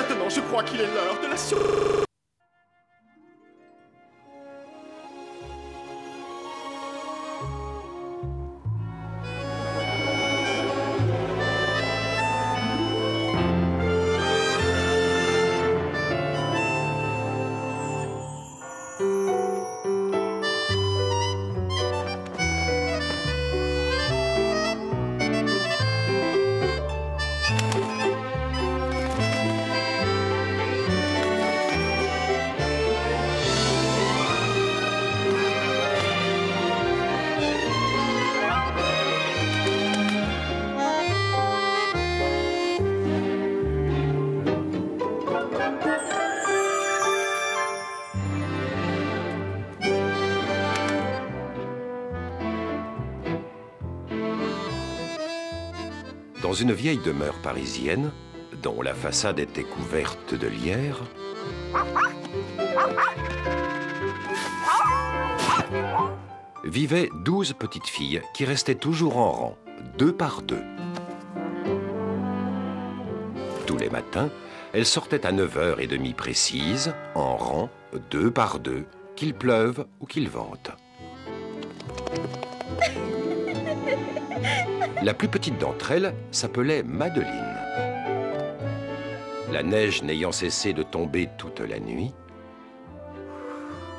Maintenant, je crois qu'il est l'heure de la Dans une vieille demeure parisienne, dont la façade était couverte de lierre, vivaient 12 petites filles qui restaient toujours en rang, 2 par 2. Tous les matins, elles sortaient à 9h30 précises, en rang, 2 par 2, qu'il pleuve ou qu'il vente. La plus petite d'entre elles s'appelait Madeleine. La neige n'ayant cessé de tomber toute la nuit,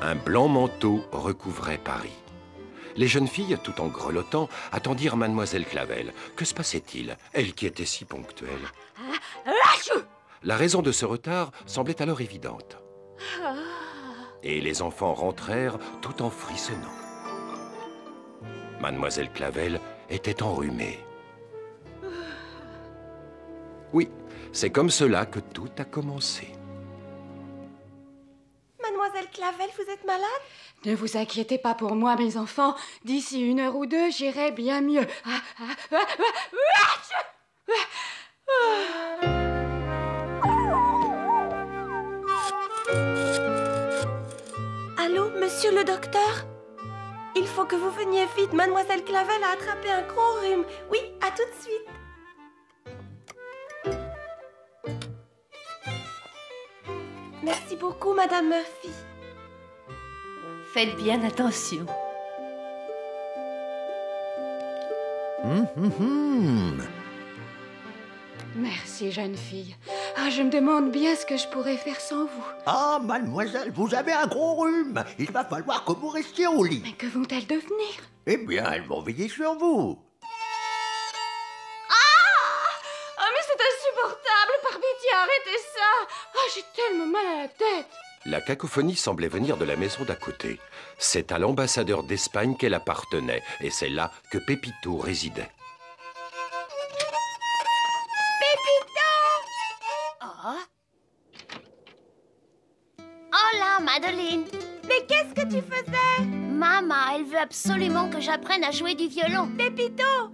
un blanc manteau recouvrait Paris. Les jeunes filles, tout en grelottant, attendirent Mademoiselle Clavel. Que se passait-il, elle qui était si ponctuelle? La raison de ce retard semblait alors évidente. Et les enfants rentrèrent tout en frissonnant. Mademoiselle Clavel était enrhumée. Oui, c'est comme cela que tout a commencé. Mademoiselle Clavel, vous êtes malade? Ne vous inquiétez pas pour moi, mes enfants. D'ici 1 heure ou 2, j'irai bien mieux. Allô, monsieur le docteur? Il faut que vous veniez vite. Mademoiselle Clavel a attrapé un gros rhume. Oui, à tout de suite. Merci beaucoup, Madame Murphy. Faites bien attention. Merci, jeune fille. Ah, je me demande bien ce que je pourrais faire sans vous. Ah, mademoiselle, vous avez un gros rhume. Il va falloir que vous restiez au lit. Mais que vont-elles devenir? Eh bien, elles vont veiller sur vous. Oh, mais c'est insupportable! Par pitié, arrêtez ça! Oh, j'ai tellement mal à la tête! La cacophonie semblait venir de la maison d'à côté. C'est à l'ambassadeur d'Espagne qu'elle appartenait, et c'est là que Pépito résidait. Hola, Madeleine. Mais qu'est-ce que tu faisais? Maman, elle veut absolument que j'apprenne à jouer du violon. Pépito,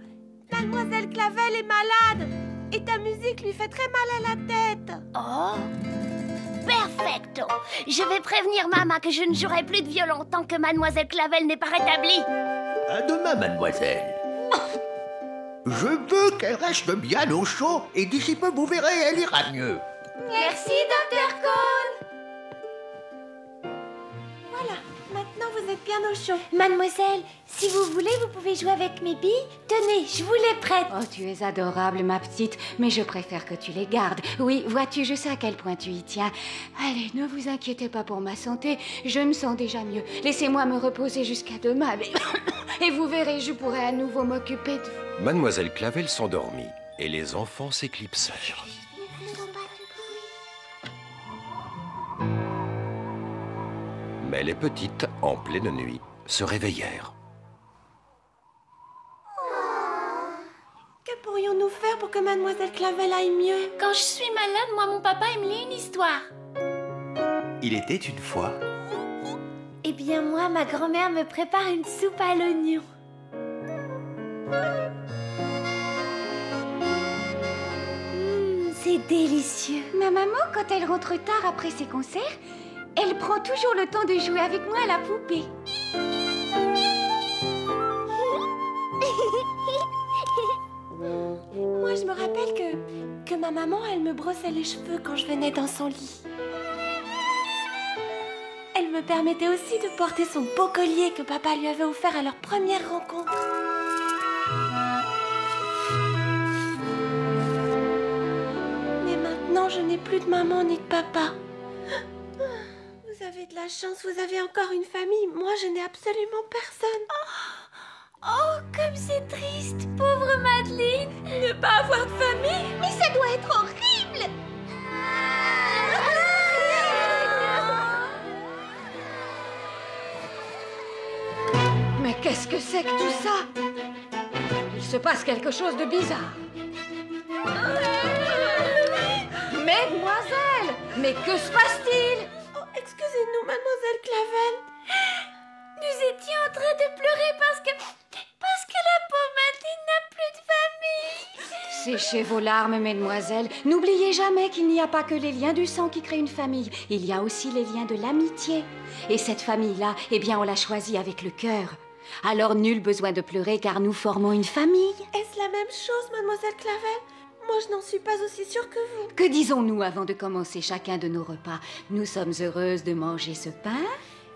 Mademoiselle Clavel est malade. Et ta musique lui fait très mal à la tête. Oh, perfecto. Je vais prévenir maman que je ne jouerai plus de violon tant que Mademoiselle Clavel n'est pas rétablie. À demain, mademoiselle. Je veux qu'elle reste bien au chaud et d'ici peu, vous verrez, elle ira mieux. Merci, Dr. Cole. Voilà, maintenant vous êtes bien au chaud. Mademoiselle, si vous voulez, vous pouvez jouer avec mes billes. Tenez, je vous les prête. Oh, tu es adorable, ma petite, mais je préfère que tu les gardes. Oui, vois-tu, je sais à quel point tu y tiens. Allez, ne vous inquiétez pas pour ma santé, je me sens déjà mieux. Laissez-moi me reposer jusqu'à demain, mais... et vous verrez, je pourrai à nouveau m'occuper de vous. Mademoiselle Clavel s'endormit, et les enfants s'éclipsèrent. Mais les petites, en pleine nuit, se réveillèrent. Que pourrions-nous faire pour que Mademoiselle Clavel aille mieux? Quand je suis malade, moi, mon papa, il me lit une histoire. Il était une fois. Eh bien, moi, ma grand-mère me prépare une soupe à l'oignon. C'est délicieux. Ma maman, quand elle rentre tard après ses concerts, elle prend toujours le temps de jouer avec moi à la poupée. Moi, je me rappelle que ma maman, elle me brossait les cheveux quand je venais dans son lit. Elle me permettait aussi de porter son beau collier que papa lui avait offert à leur première rencontre. Mais maintenant, je n'ai plus de maman ni de papa. Vous avez de la chance, vous avez encore une famille. Moi, je n'ai absolument personne. Oh, comme c'est triste, pauvre Madeleine. Ne pas avoir de famille. Mais ça doit être horrible. Mais qu'est-ce que c'est que tout ça? Il se passe quelque chose de bizarre. Mesdemoiselles, mais que se passe-t-il? Oh, excusez-nous, mademoiselle Clavel. Nous étions en train de pleurer parce que la pauvre Madeleine n'a plus de famille. Séchez vos larmes, mesdemoiselles. N'oubliez jamais qu'il n'y a pas que les liens du sang qui créent une famille. Il y a aussi les liens de l'amitié. Et cette famille-là, eh bien, on l'a choisie avec le cœur. Alors, nul besoin de pleurer car nous formons une famille. Est-ce la même chose, mademoiselle Clavel? Moi, je n'en suis pas aussi sûre que vous. Que disons-nous avant de commencer chacun de nos repas? Nous sommes heureuses de manger ce pain.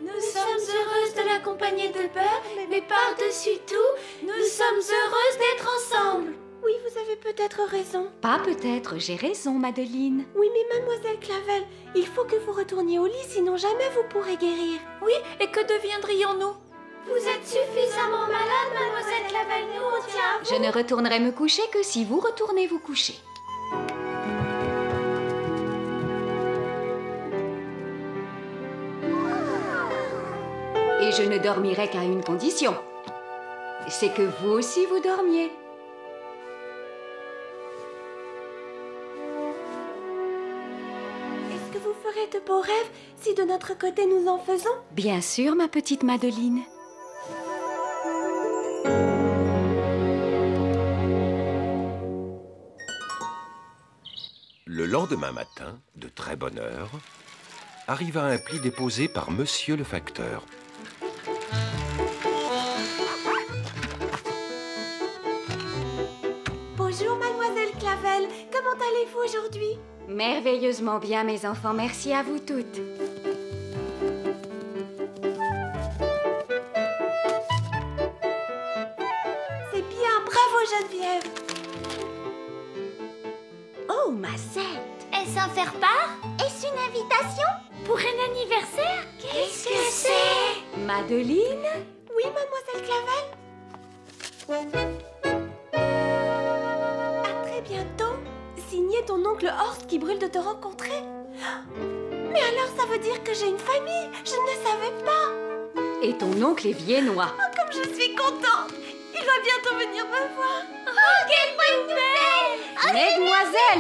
Nous sommes heureuses de l'accompagner de beurre, mais par-dessus tout, nous sommes heureuses d'être ensemble. Oui, vous avez peut-être raison. Pas peut-être, j'ai raison, Madeleine. Oui, mais mademoiselle Clavel, il faut que vous retourniez au lit, sinon jamais vous pourrez guérir. Oui, et que deviendrions-nous? Vous êtes suffisamment malade, mademoiselle Clavel, nous on tient à vous. Je ne retournerai me coucher que si vous retournez vous coucher. Et je ne dormirai qu'à une condition. C'est que vous aussi vous dormiez. Est-ce que vous ferez de beaux rêves si de notre côté nous en faisons? Bien sûr, ma petite Madeleine. Le lendemain matin, de très bonne heure, arriva un pli déposé par monsieur le facteur. Bonjour, mademoiselle Clavel. Comment allez-vous aujourd'hui? Merveilleusement bien, mes enfants. Merci à vous toutes. C'est bien, bravo Geneviève. Oh, Mazette! Est-ce un faire-part? Est-ce une invitation? Pour un anniversaire? Qu'est-ce que c'est? Madeleine? Oui, mademoiselle Clavel. À très bientôt. Signé ton oncle Horst qui brûle de te rencontrer. Mais alors ça veut dire que j'ai une famille. Je ne le savais pas. Et ton oncle est viennois. Oh, comme je suis contente. Il va bientôt venir me voir. Oh, quelle bonne nouvelle!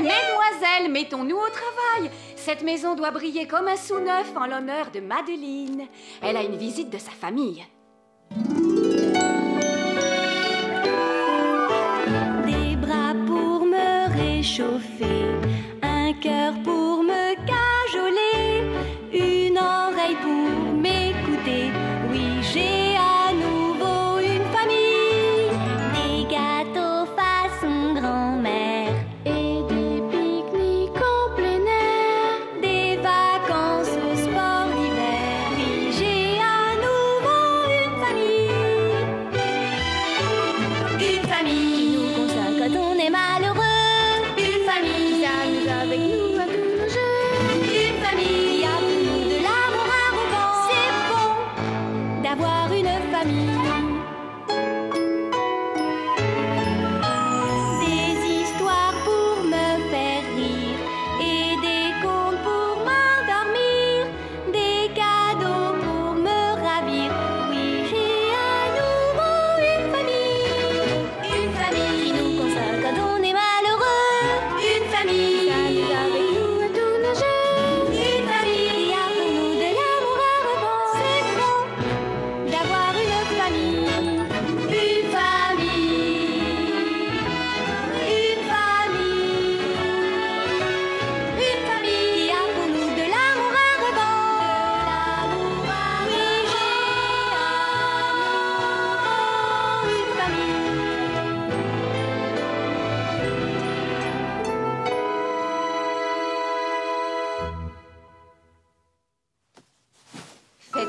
Mesdemoiselles, mettons-nous au travail. Cette maison doit briller comme un sou neuf en l'honneur de Madeleine. Elle a une visite de sa famille. Des bras pour me réchauffer, un cœur pour me cajoler, une oreille pour m'écouter. Oui, j'ai à nouveau une famille. Des gâteaux façon grand-mère et des pique-niques en plein air, des vacances au sport d'hiver. Oui, j'ai à nouveau une famille. Une famille qui nous console quand on est malheureux. Une famille qui s'amuse avec nous à tous nos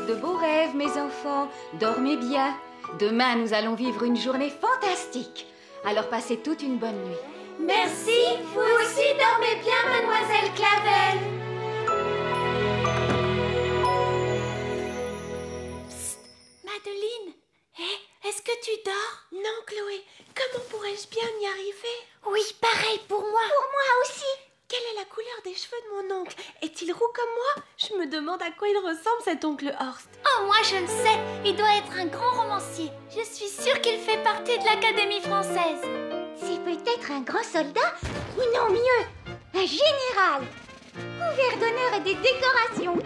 Faites de beaux rêves, mes enfants. Dormez bien. Demain, nous allons vivre une journée fantastique. Alors passez toute une bonne nuit. Merci, vous aussi dormez bien, mademoiselle Clavel. Psst, Madeleine, est-ce que tu dors? Non, Chloé, comment pourrais-je bien y arriver? Oui, pareil pour moi. Pour moi aussi. Quelle est la couleur des cheveux de mon oncle? Est-il roux comme moi? Je me demande à quoi il ressemble, cet oncle Horst. Oh, moi je le sais, il doit être un grand romancier. Je suis sûre qu'il fait partie de l'Académie française. C'est peut-être un grand soldat, ou non mieux, un général, couvert d'honneur et des décorations.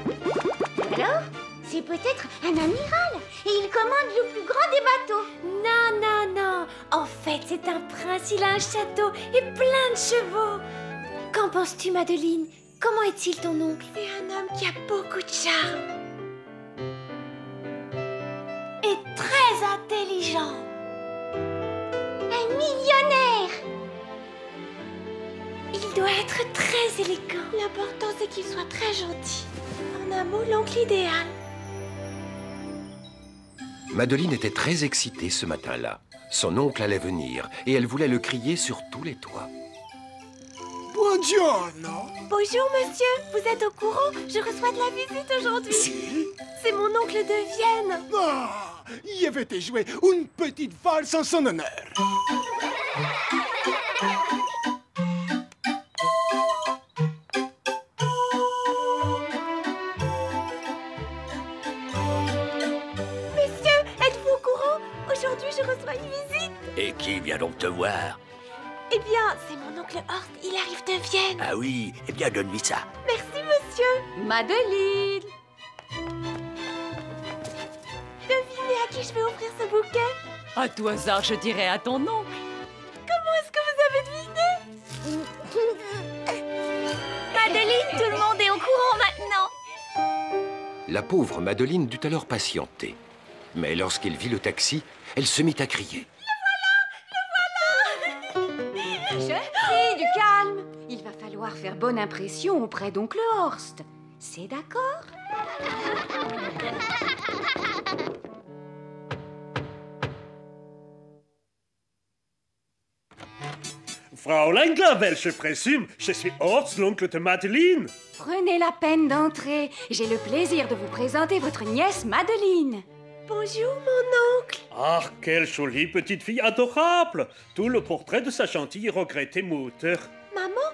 Alors, c'est peut-être un amiral, et il commande le plus grand des bateaux. Non, non, non. En fait, c'est un prince, il a un château et plein de chevaux. Qu'en penses-tu, Madeleine? Comment est-il ton oncle? C'est un homme qui a beaucoup de charme. Et très intelligent. Un millionnaire. Il doit être très élégant. L'important, c'est qu'il soit très gentil. En un mot, l'oncle idéal. Madeleine était très excitée ce matin-là. Son oncle allait venir et elle voulait le crier sur tous les toits. Buongiorno. Bonjour, monsieur. Vous êtes au courant? Je reçois de la visite aujourd'hui. Si? C'est mon oncle de Vienne. Ah, je vais te jouer une petite valse en son honneur. Monsieur, êtes-vous au courant? Aujourd'hui, je reçois une visite. Et qui vient donc te voir? Eh bien, c'est mon oncle Horst. Il arrive de Vienne. Ah oui, eh bien donne-lui ça. Merci, monsieur. Madeleine! Devinez à qui je vais offrir ce bouquet? À tout hasard, je dirais à ton oncle. Comment est-ce que vous avez deviné? Madeleine, tout le monde est au courant maintenant. La pauvre Madeleine dut alors patienter. Mais lorsqu'elle vit le taxi, elle se mit à crier. Jeune fille, du calme. Il va falloir faire bonne impression auprès d'oncle Horst. C'est d'accord? Fraulein Clavel, je présume, je suis Horst, l'oncle de Madeleine. Prenez la peine d'entrer. J'ai le plaisir de vous présenter votre nièce Madeleine. Bonjour, mon oncle. Ah, quelle jolie petite fille adorable. Tout le portrait de sa gentille et regrettée mutter. Maman,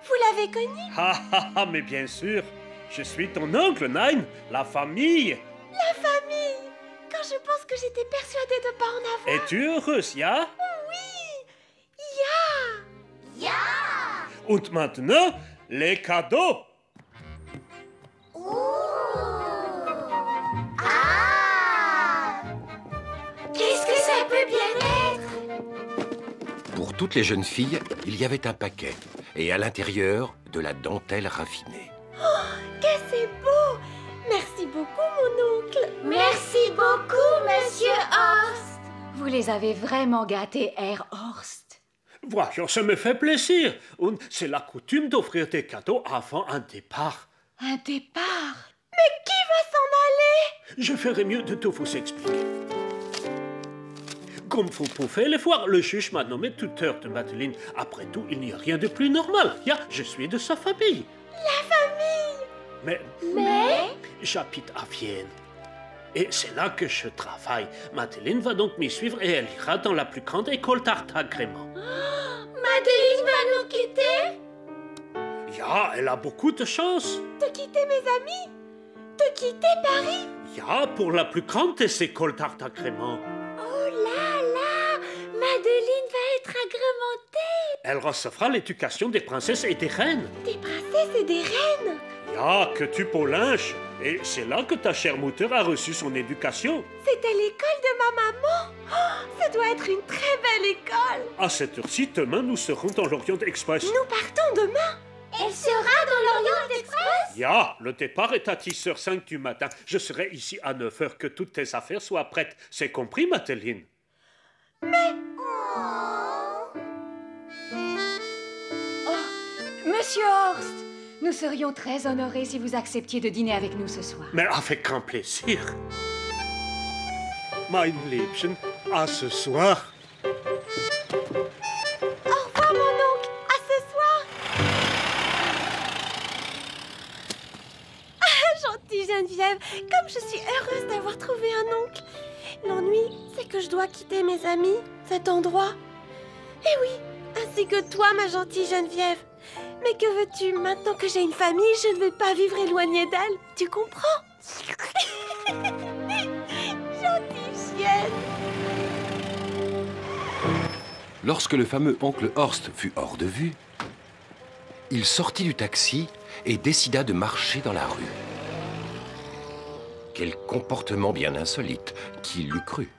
vous l'avez connue? Ah, ah, ah, mais bien sûr. Je suis ton oncle, Nein, la famille. La famille. Quand je pense que j'étais persuadée de ne pas en avoir. Es-tu heureuse, ja? Oui. Ya. Ya. Und maintenant, les cadeaux. Qu'est-ce que ça peut bien être? Pour toutes les jeunes filles, il y avait un paquet. Et à l'intérieur, de la dentelle raffinée. Que c'est beau. Merci beaucoup, mon oncle. Merci beaucoup, monsieur Horst. Vous les avez vraiment gâtés, Herr Horst. Voyons, ça me fait plaisir. Und c'est la coutume d'offrir des cadeaux avant un départ. Un départ? Mais qui va s'en aller? Je ferai mieux de tout vous expliquer. Comme vous pouvez le voir, le juge m'a nommé tuteur de Madeleine. Après tout, il n'y a rien de plus normal. Ja, je suis de sa famille. La famille. Mais j'habite à Vienne. Et c'est là que je travaille. Madeleine va donc m'y suivre et elle ira dans la plus grande école d'art agrément. Madeleine va nous quitter? Ja, elle a beaucoup de chance. De quitter mes amis? De quitter Paris? Ja, pour la plus grande des écoles d'art agrément. Oh là là, Madeleine va être agrémentée. Elle recevra l'éducation des princesses et des reines. Des princesses et des reines? Ja, que tu beau linge. Et c'est là que ta chère mutter a reçu son éducation. C'était l'école de ma maman. Oh, ça doit être une très belle école. À cette heure-ci, demain, nous serons dans l'Orient Express. Nous partons demain. Elle sera dans l'Orient Express? Ja, le départ est à 10h05 du matin. Je serai ici à 9h, que toutes tes affaires soient prêtes. C'est compris, Madeleine? Mais... Monsieur Horst, Nous serions très honorés si vous acceptiez de dîner avec nous ce soir. Mais avec grand plaisir. Mein Liebchen, à ce soir. Au revoir, mon oncle. À ce soir. Ah, gentille Geneviève, comme je suis heureuse d'avoir trouvé un oncle. L'ennui, c'est que je dois quitter mes amis, cet endroit. Et oui, ainsi que toi, ma gentille Geneviève. Mais que veux-tu, maintenant que j'ai une famille, je ne veux pas vivre éloignée d'elle. Tu comprends? Gentille chienne. Lorsque le fameux oncle Horst fut hors de vue, il sortit du taxi et décida de marcher dans la rue. Quel comportement bien insolite, qui l'eût cru.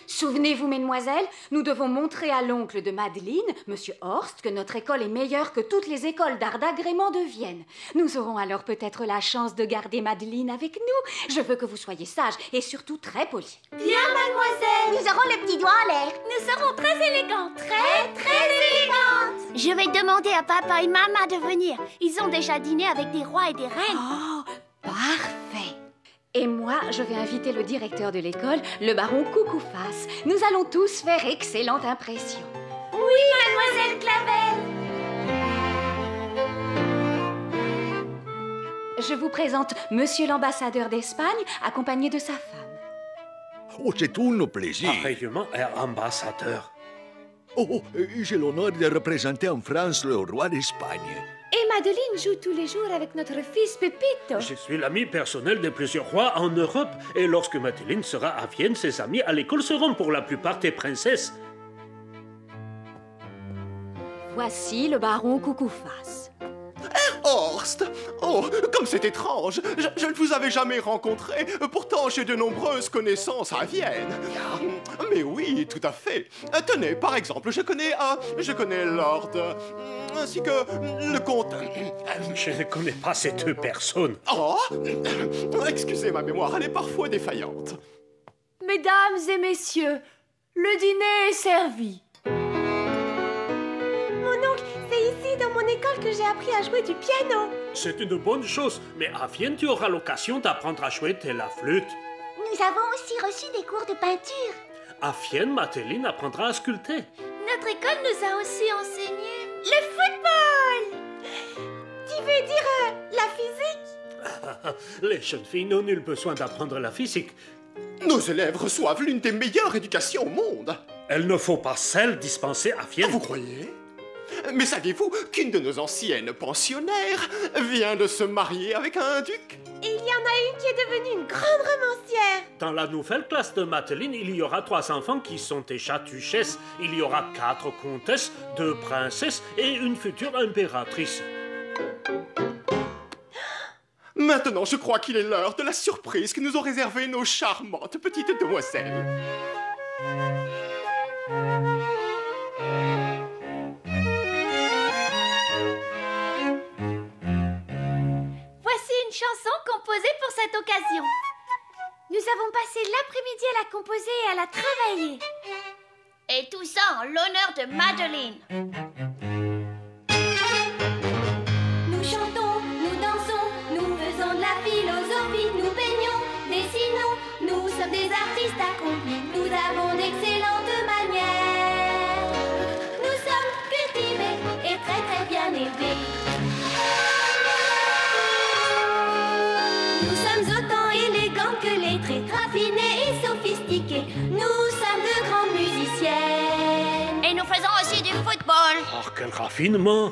Souvenez-vous, mesdemoiselles, nous devons montrer à l'oncle de Madeleine, Monsieur Horst, que notre école est meilleure que toutes les écoles d'art d'agrément de Vienne. Nous aurons alors peut-être la chance de garder Madeleine avec nous. Je veux que vous soyez sages et surtout très polis. Bien, mademoiselle. Nous aurons le petit doigt en l'air. Nous serons très élégantes. Très élégantes. Je vais demander à papa et maman de venir. Ils ont déjà dîné avec des rois et des reines. Oh, parfait. Et moi, je vais inviter le directeur de l'école, le baron Coucouface. Nous allons tous faire excellente impression. Oui, mademoiselle Clavel. Je vous présente Monsieur l'ambassadeur d'Espagne, accompagné de sa femme. Oh, c'est tout un plaisir. Pareillement, ambassadeur. Oh, j'ai l'honneur de représenter en France le roi d'Espagne. Et Madeleine joue tous les jours avec notre fils Pepito. Je suis l'ami personnel de plusieurs rois en Europe. Et lorsque Madeleine sera à Vienne, ses amis à l'école seront pour la plupart des princesses. Voici le baron Coucouface. Horst! Oh, comme c'est étrange! Je ne vous avais jamais rencontré. Pourtant, j'ai de nombreuses connaissances à Vienne. Mais oui, tout à fait. Tenez, par exemple, je connais Lord, ainsi que le comte. Je ne connais pas ces deux personnes. Oh! Excusez ma mémoire, elle est parfois défaillante. Mesdames et messieurs, le dîner est servi. Mon oncle, c'est ici, dans mon école, que j'ai appris à jouer du piano. C'est une bonne chose, mais à Vienne, tu auras l'occasion d'apprendre à jouer de la flûte. Nous avons aussi reçu des cours de peinture. À Vienne, Madeleine apprendra à sculpter. Notre école nous a aussi enseigné le football. Tu veux dire la physique? Les jeunes filles n'ont nul besoin d'apprendre la physique. Nos élèves reçoivent l'une des meilleures éducations au monde. Elle ne faut pas celle dispensée à Vienne. Vous croyez? Mais saviez-vous qu'une de nos anciennes pensionnaires vient de se marier avec un duc? Et il y en a une qui est devenue une grande romancière. Dans la nouvelle classe de Madeleine, il y aura 3 enfants qui sont déjà duchesses. Il y aura 4 comtesses, 2 princesses et une future impératrice. Maintenant, je crois qu'il est l'heure de la surprise que nous ont réservée nos charmantes petites demoiselles. Voici une chanson composée pour cette occasion. Nous avons passé l'après-midi à la composer et à la travailler. Et tout ça en l'honneur de Madeleine. Nous chantons, nous dansons, nous faisons de la philosophie, nous peignons, dessinons, nous sommes des artistes accomplis, nous avons d'excellentes manières. Nous sommes cultivés et très très bien élevés. Nous sommes autant élégantes que lettrés, raffinés et sophistiqués. Nous sommes de grandes musiciennes. Et nous faisons aussi du football. Oh, quel raffinement!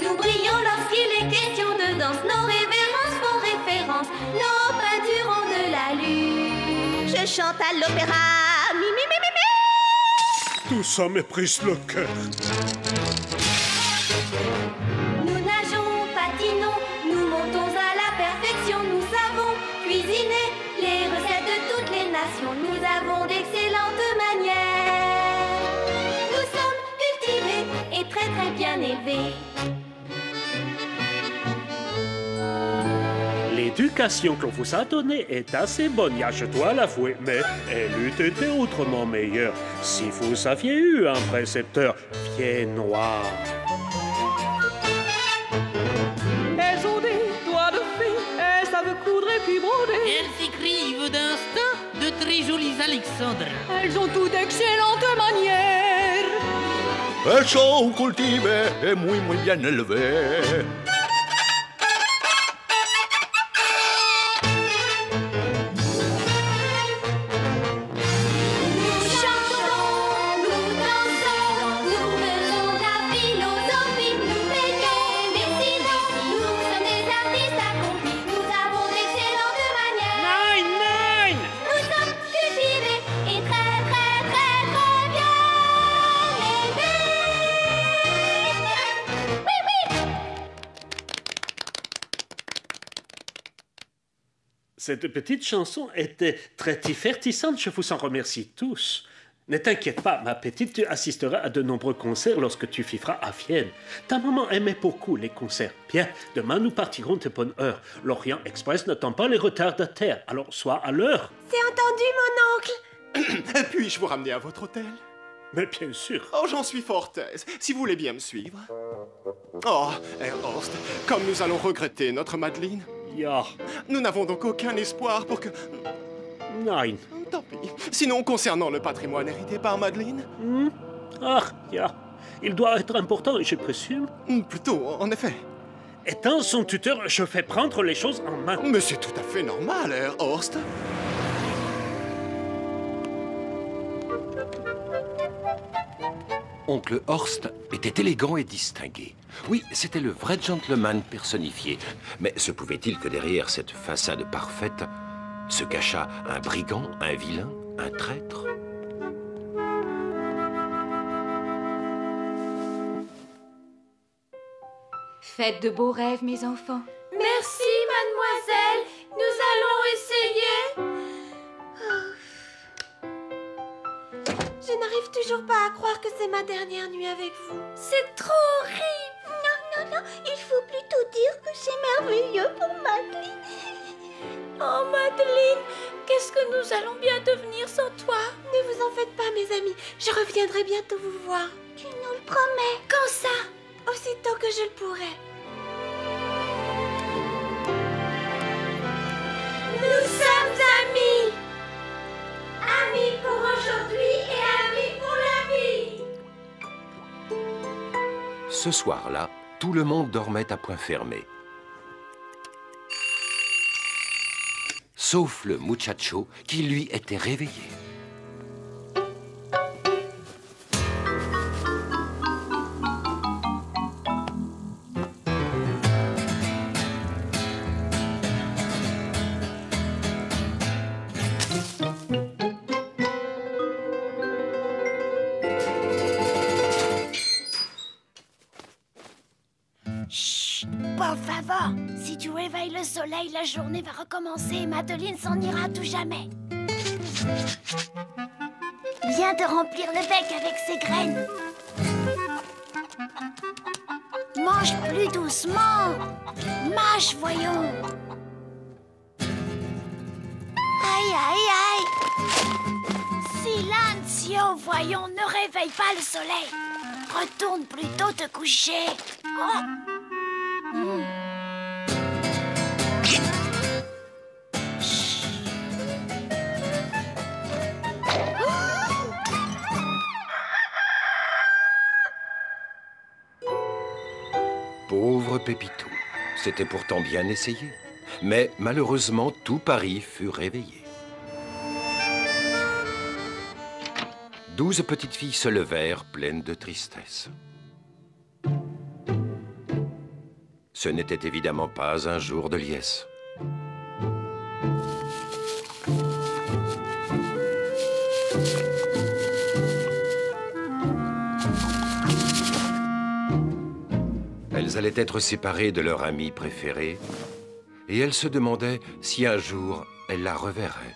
Nous brillons lorsqu'il est question de danse. Nos révérences font référence. Nos peintures ont de l'allure. Je chante à l'opéra. Mi, mi, mi, mi, mi. Tout ça méprise le cœur. Nous nageons, patinons, nous montons à la perfection. Nous savons cuisiner les recettes de toutes les nations. Nous avons d'excellentes manières. Nous sommes cultivés et très très bien élevés. Les L'éducation qu'on vous a donnée est assez bonne, je dois l'avouer, mais elle eût été autrement meilleure si vous aviez eu un précepteur viennois. Elles ont des doigts de fée, elles savent coudre et puis broder. Elles écrivent d'instinct de très jolies alexandrins. Elles ont toutes d'excellentes manières. Elles sont cultivées et muy bien élevées. Cette petite chanson était très divertissante, je vous en remercie tous. Ne t'inquiète pas, ma petite, tu assisteras à de nombreux concerts lorsque tu vivras à Vienne. Ta maman aimait beaucoup les concerts. Bien, demain nous partirons de bonne heure. L'Orient Express n'attend pas les retardataires, alors sois à l'heure. C'est entendu, mon oncle. Puis-je vous ramener à votre hôtel? Mais bien sûr. Oh, j'en suis fort aise, si vous voulez bien me suivre. Oh, Horst, comme nous allons regretter notre Madeleine. Ja. Nous n'avons donc aucun espoir pour que... Nein. Tant pis. Sinon, concernant le patrimoine hérité par Madeleine? Ah, ja. Il doit être important, je présume. Plutôt, en effet. Étant son tuteur, je fais prendre les choses en main. Mais c'est tout à fait normal, Horst. Oncle Horst était élégant et distingué. Oui, c'était le vrai gentleman personnifié. Mais se pouvait-il que derrière cette façade parfaite se cachât un brigand, un vilain, un traître? Faites de beaux rêves, mes enfants. Merci, mademoiselle. Nous allons essayer. Je n'arrive toujours pas à croire que c'est ma dernière nuit avec vous. C'est trop horrible. Non, il faut plutôt dire que c'est merveilleux pour Madeleine. Oh, Madeleine, qu'est-ce que nous allons bien devenir sans toi? Ne vous en faites pas, mes amis. Je reviendrai bientôt vous voir. Tu nous le promets? Quand ça? Aussitôt que je le pourrai. Nous sommes amis. Amis pour aujourd'hui et amis pour la vie. Ce soir-là, tout le monde dormait à point fermé. Sauf le muchacho qui, lui, était réveillé. Por favor, si tu réveilles le soleil, la journée va recommencer et Madeleine s'en ira à tout jamais. Viens te remplir le bec avec ces graines. Mange plus doucement. Mâche, voyons. Aïe, aïe, aïe. Silencio, voyons, ne réveille pas le soleil. Retourne plutôt te coucher. Oh. Pauvre Pépito, c'était pourtant bien essayé. Mais malheureusement, tout Paris fut réveillé. 12 petites filles se levèrent, pleines de tristesse. Ce n'était évidemment pas un jour de liesse. Elles allaient être séparées de leur amie préférée, et elles se demandaient si un jour elles la reverraient.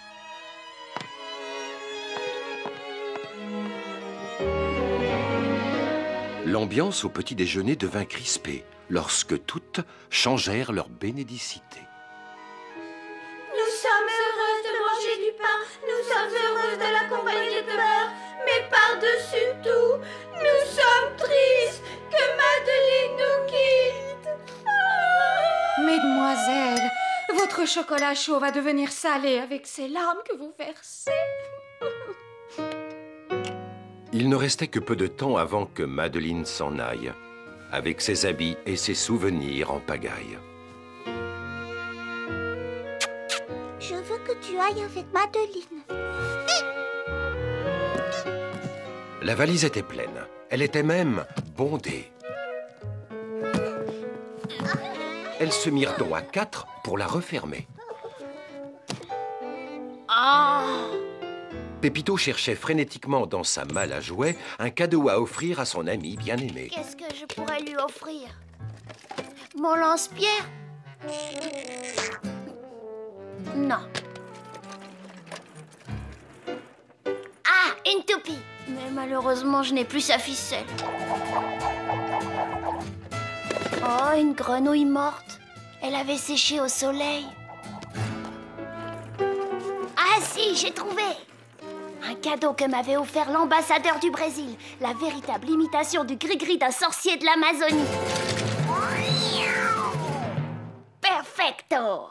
L'ambiance au petit déjeuner devint crispée lorsque toutes changèrent leur bénédicité. par-dessus tout, nous sommes tristes que Madeleine nous quitte. Mesdemoiselles, votre chocolat chaud va devenir salé avec ces larmes que vous versez. Il ne restait que peu de temps avant que Madeleine s'en aille, avec ses habits et ses souvenirs en pagaille. Je veux que tu ailles avec Madeleine. La valise était pleine. Elle était même bondée. Elles se mirent donc à 4 pour la refermer. Pépito cherchait frénétiquement dans sa malle à jouets un cadeau à offrir à son ami bien-aimé. Qu'est-ce que je pourrais lui offrir? Mon lance-pierre? Non. Ah, une toupie. Mais malheureusement, je n'ai plus sa ficelle. Oh, une grenouille morte. Elle avait séché au soleil. Ah si, j'ai trouvé. Un cadeau que m'avait offert l'ambassadeur du Brésil. La véritable imitation du gris-gris d'un sorcier de l'Amazonie. Perfecto!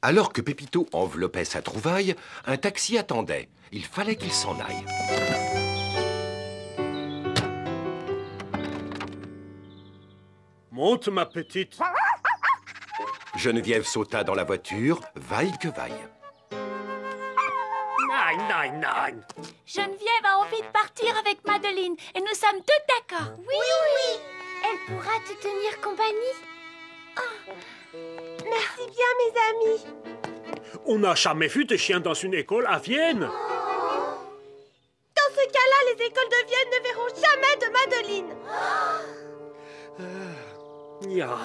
Alors que Pépito enveloppait sa trouvaille, un taxi attendait. Il fallait qu'il s'en aille. Monte, ma petite. Geneviève sauta dans la voiture, vaille que vaille. Nein, nein, nein. Geneviève a envie de partir avec Madeleine et nous sommes toutes d'accord. Oui. Elle pourra te tenir compagnie. Merci bien, mes amis. On n'a jamais vu de chien dans une école à Vienne. Dans ce cas-là, les écoles de Vienne ne verront jamais de Madeleine. Ja.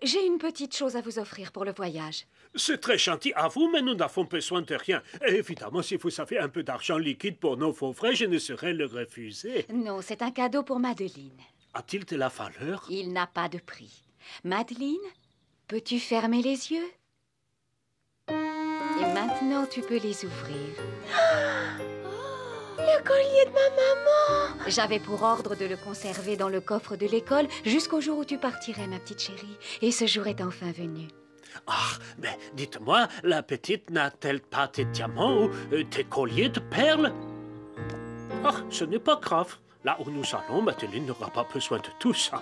J'ai une petite chose à vous offrir pour le voyage. C'est très gentil à vous, mais nous n'avons besoin de rien. Et évidemment, si vous avez un peu d'argent liquide pour nos faux frais, je ne saurais le refuser. Non, c'est un cadeau pour Madeleine. A-t-il de la valeur? Il n'a pas de prix. Madeleine, peux-tu fermer les yeux? Et maintenant, tu peux les ouvrir. Le collier de ma maman. J'avais pour ordre de le conserver dans le coffre de l'école jusqu'au jour où tu partirais, ma petite chérie. Et ce jour est enfin venu. Ah, mais dites-moi, la petite n'a-t-elle pas des diamants ou des colliers de perles? Ah, ce n'est pas grave. Là où nous allons, Madeleine n'aura pas besoin de tout ça.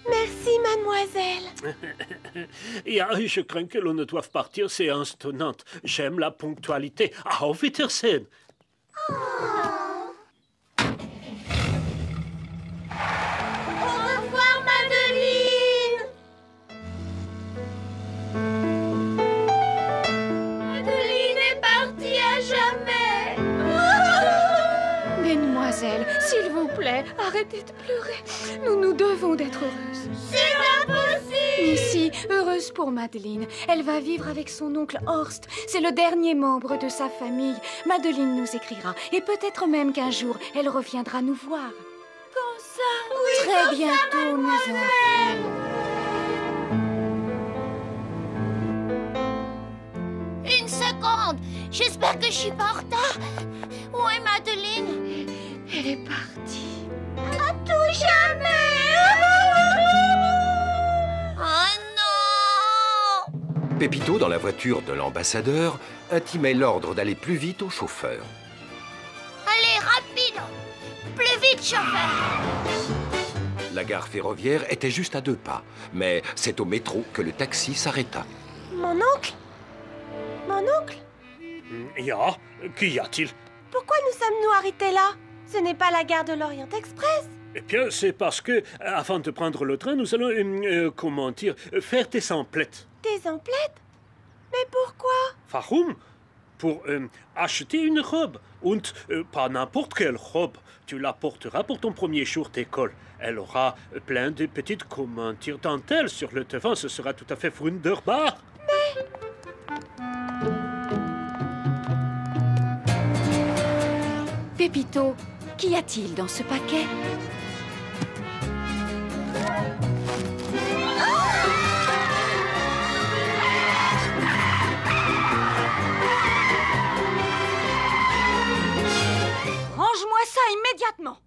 Merci, mademoiselle. Ja, je crains que l'on ne doive partir séance tenante. J'aime la ponctualité. Auf Wiedersehen. Au revoir, Madeleine. Madeleine est partie à jamais. Mesdemoiselles, s'il vous plaît, arrêtez de pleurer. Nous devons d'être heureuses. C'est impossible. Mais si, heureuse pour Madeleine. Elle va vivre avec son oncle Horst. C'est le dernier membre de sa famille. Madeleine nous écrira. Et peut-être même qu'un jour, elle reviendra nous voir. Quand ça? Oui, très bientôt, mes enfants. Une seconde. J'espère que je suis pas en retard. Où est Madeleine? Elle est partie. À tout jamais. Oh non! Pépito, dans la voiture de l'ambassadeur, intimait l'ordre d'aller plus vite au chauffeur. Allez, rapide! Plus vite, chauffeur! La gare ferroviaire était juste à 2 pas, mais c'est au métro que le taxi s'arrêta. Mon oncle? Mon oncle? Ja, qu'y a-t-il? Pourquoi nous sommes-nous arrêtés là? Ce n'est pas la gare de l'Orient Express. Eh bien, c'est parce que, avant de prendre le train, nous allons, faire des emplettes. Des emplettes? Mais pourquoi? Warum? Pour acheter une robe. Und pas n'importe quelle robe. Tu la porteras pour ton premier jour d'école. Elle aura plein de petites dentelles sur le devant. Ce sera tout à fait wunderbar. Mais... Pépito, qu'y a-t-il dans ce paquet? ça immédiatement.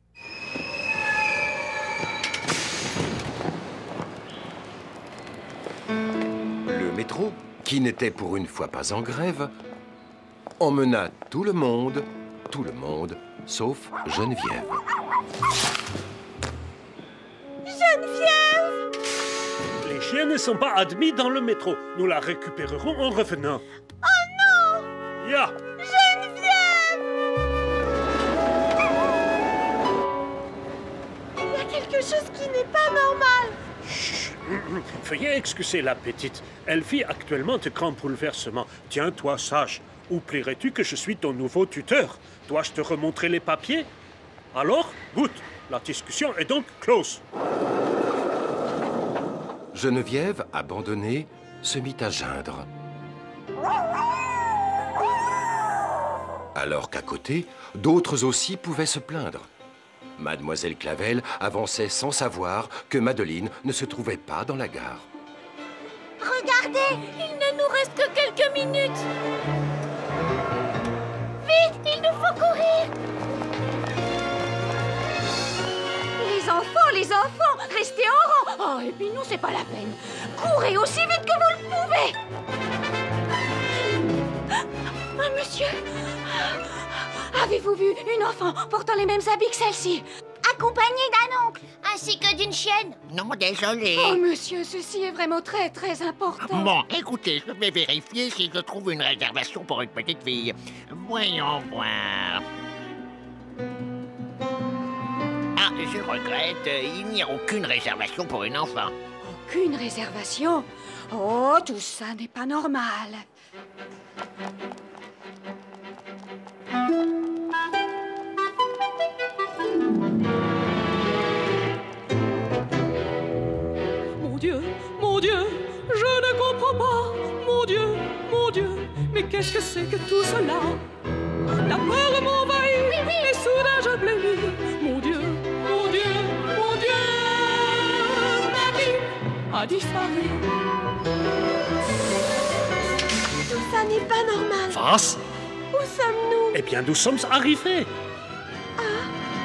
Le métro, qui n'était pour une fois pas en grève, emmena tout le monde, sauf Geneviève. Geneviève! Les chiens ne sont pas admis dans le métro. Nous la récupérerons en revenant. Oh non! Ya! Geneviève! Il y a quelque chose qui n'est pas normal. Chut. Veuillez excuser la petite. Elle vit actuellement de grands bouleversements. Tiens-toi sage. Oublierais-tu que je suis ton nouveau tuteur? Dois-je te remontrer les papiers? Alors, goûte. La discussion est donc close. Geneviève, abandonnée, se mit à geindre. Alors qu'à côté, d'autres aussi pouvaient se plaindre. Mademoiselle Clavel avançait sans savoir que Madeleine ne se trouvait pas dans la gare. Regardez, il ne nous reste que quelques minutes. Vite, il nous faut courir. Les enfants, restez en rang. Oh, et puis non, c'est pas la peine. Courez aussi vite que vous le pouvez. Oh, monsieur, avez-vous vu une enfant portant les mêmes habits que celle-ci? Accompagnée d'un oncle. Ainsi que d'une chienne. Non, désolé. Oh, monsieur, ceci est vraiment très, très important. Bon, écoutez, je vais vérifier si je trouve une réservation pour une petite fille. Voyons voir. Ah, je regrette, il n'y a aucune réservation pour une enfant. Aucune réservation? Oh, tout ça n'est pas normal. Mon Dieu, je ne comprends pas. Mon Dieu, mais qu'est-ce que c'est que tout cela? La peur m'envahit et soudain je blêmis. Mon Dieu, ma vie a disparu. Tout ça n'est pas normal. Face? Où sommes-nous? Eh bien, nous sommes arrivés.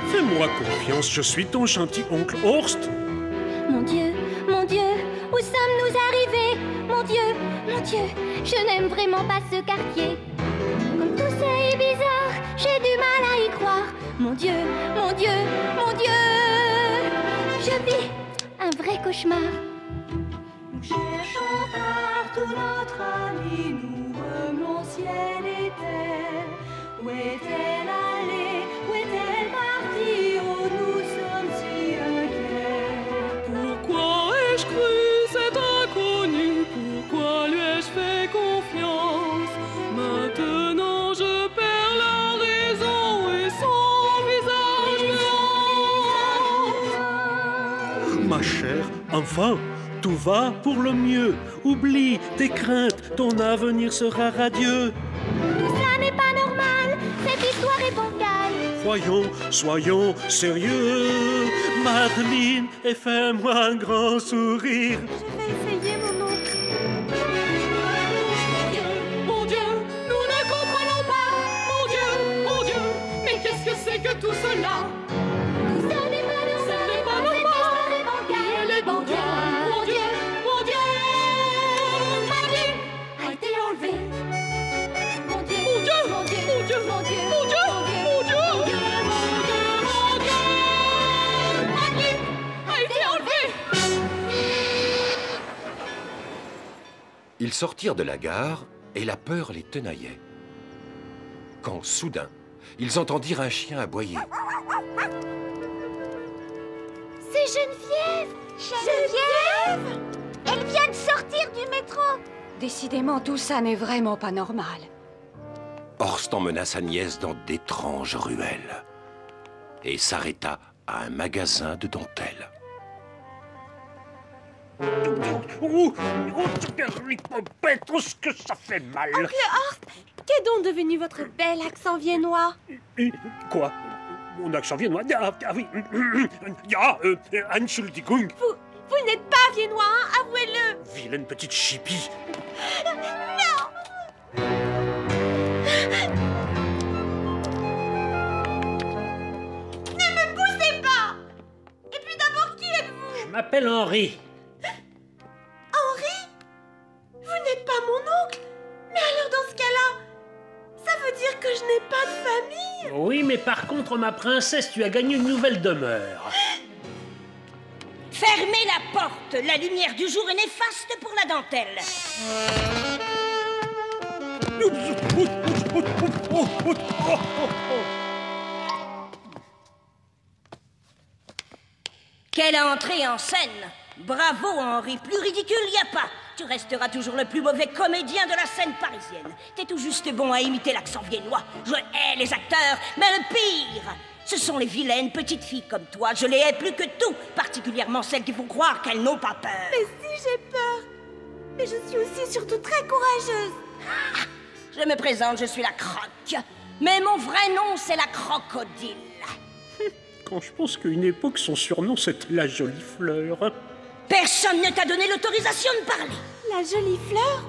Fais-moi confiance, je suis ton gentil oncle Horst. Mon Dieu, où sommes-nous arrivés? Mon Dieu, je n'aime vraiment pas ce quartier. Comme tout ça est bizarre, j'ai du mal à y croire. Mon Dieu, je vis un vrai cauchemar. Nous cherchons partout notre ami, nous remuons ciel et terre. Où est-elle allée? Où est-elle partie? Oh, nous sommes si inquiets. Pourquoi ai-je cru cet inconnu? Pourquoi lui ai-je fait confiance? Maintenant je perds la raison et son visage me hante. Ma chère, enfin, tout va pour le mieux. Oublie tes craintes, ton avenir sera radieux. Tout ça n'est pas normal, cette histoire est bancale. Soyons sérieux. Madeleine, et fais-moi un grand sourire. Je vais essayer, mon oncle. Mon Dieu, nous ne comprenons pas. Mon Dieu, mais qu'est-ce que c'est que tout cela? Tout ça n'est pas normal, Ce n'est pas cette histoire est normal. bancale. Elle est bancale. Mon Dieu, ma vie A été enlevée. Mon Dieu, Mon Dieu, mon Dieu, mon Dieu, mon Dieu, mon Dieu, mon Dieu, mon Dieu, ma vie a été enlevée. Ils sortirent de la gare et la peur les tenaillait. Quand, soudain, ils entendirent un chien aboyer. C'est Geneviève. Geneviève! Elle vient de sortir du métro. Décidément, tout ça n'est vraiment pas normal. Horst emmena sa nièce dans d'étranges ruelles et s'arrêta à un magasin de dentelles. Oh, ce que ça fait mal. Oncle Horst, qu'est donc devenu votre bel accent viennois? Quoi? Mon accent viennois? Ah oui. Ja, Entschuldigung. Vous n'êtes pas viennois, hein? Avouez-le. Vilaine petite chipie. Appelle Henri. Henri? Vous n'êtes pas mon oncle? Mais alors dans ce cas-là, ça veut dire que je n'ai pas de famille? Oui, mais par contre, ma princesse, tu as gagné une nouvelle demeure. Fermez la porte. La lumière du jour est néfaste pour la dentelle. Quelle entrée en scène! Bravo, Henri. Plus ridicule, y a pas. Tu resteras toujours le plus mauvais comédien de la scène parisienne. T'es tout juste bon à imiter l'accent viennois. Je hais les acteurs, mais le pire, ce sont les vilaines petites filles comme toi. Je les hais plus que tout, particulièrement celles qui font croire qu'elles n'ont pas peur. Mais si, j'ai peur. Mais je suis aussi surtout très courageuse. Ah, je me présente, je suis la Croque. Mais mon vrai nom, c'est la Crocodile. Quand je pense qu'à une époque, son surnom, c'était la Jolie Fleur. Personne ne t'a donné l'autorisation de parler. La Jolie Fleur?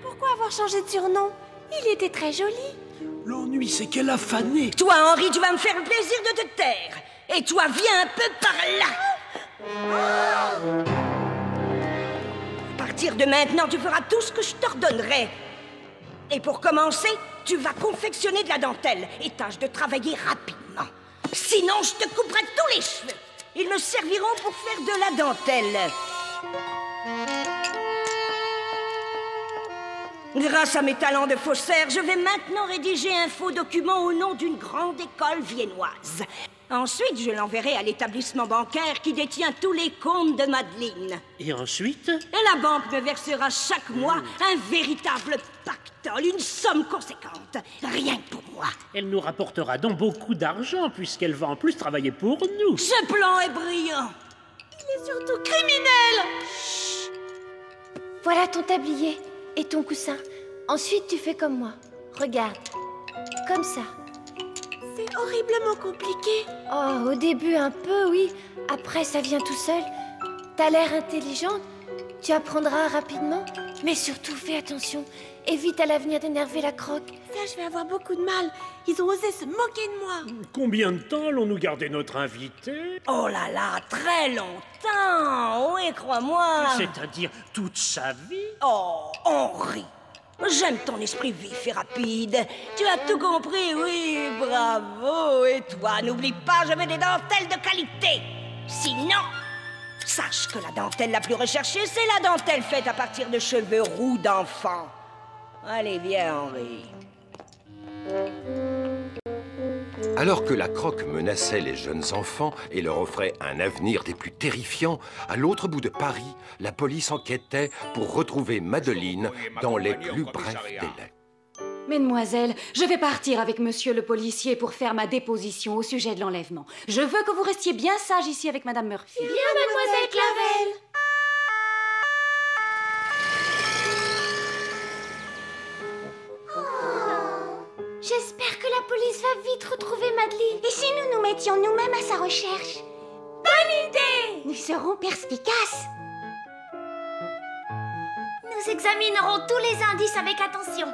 Pourquoi avoir changé de surnom? Il était très joli. L'ennui, c'est qu'elle a fané. Toi, Henri, tu vas me faire le plaisir de te taire. Et toi, viens un peu par là. À partir de maintenant, tu feras tout ce que je t'ordonnerai. Et pour commencer, tu vas confectionner de la dentelle et tâche de travailler rapidement. Sinon, je te couperai tous les cheveux. Ils me serviront pour faire de la dentelle. Grâce à mes talents de faussaire, je vais maintenant rédiger un faux document au nom d'une grande école viennoise. Ensuite, je l'enverrai à l'établissement bancaire qui détient tous les comptes de Madeleine. Et ensuite? Et la banque me versera chaque mois un véritable pactole, une somme conséquente. Rien que pour moi. Elle nous rapportera donc beaucoup d'argent puisqu'elle va en plus travailler pour nous. Ce plan est brillant. Il est surtout criminel. Chut. Voilà ton tablier et ton coussin. Ensuite, tu fais comme moi. Regarde. Comme ça. C'est horriblement compliqué. Oh, au début un peu, oui. Après, ça vient tout seul. T'as l'air intelligente. Tu apprendras rapidement. Mais surtout, fais attention. Évite à l'avenir d'énerver la Croque. Ça, je vais avoir beaucoup de mal. Ils ont osé se moquer de moi. Combien de temps allons-nous garder notre invité? Oh là là, très longtemps. Oui, crois-moi. C'est-à-dire toute sa vie? Oh, Henri. J'aime ton esprit vif et rapide. Tu as tout compris, oui, bravo. Et toi, n'oublie pas, je veux des dentelles de qualité. Sinon, sache que la dentelle la plus recherchée, c'est la dentelle faite à partir de cheveux roux d'enfant. Allez, viens, Henri. Alors que la Croque menaçait les jeunes enfants et leur offrait un avenir des plus terrifiants, à l'autre bout de Paris, la police enquêtait pour retrouver Madeleine dans les plus brefs délais. Mesdemoiselles, je vais partir avec monsieur le policier pour faire ma déposition au sujet de l'enlèvement. Je veux que vous restiez bien sages ici avec madame Murphy. Bien, mademoiselle Clavel. J'espère que la police va vite retrouver Madeleine. Et si nous nous mettions nous-mêmes à sa recherche? Bonne idée! Nous serons perspicaces. Nous examinerons tous les indices avec attention.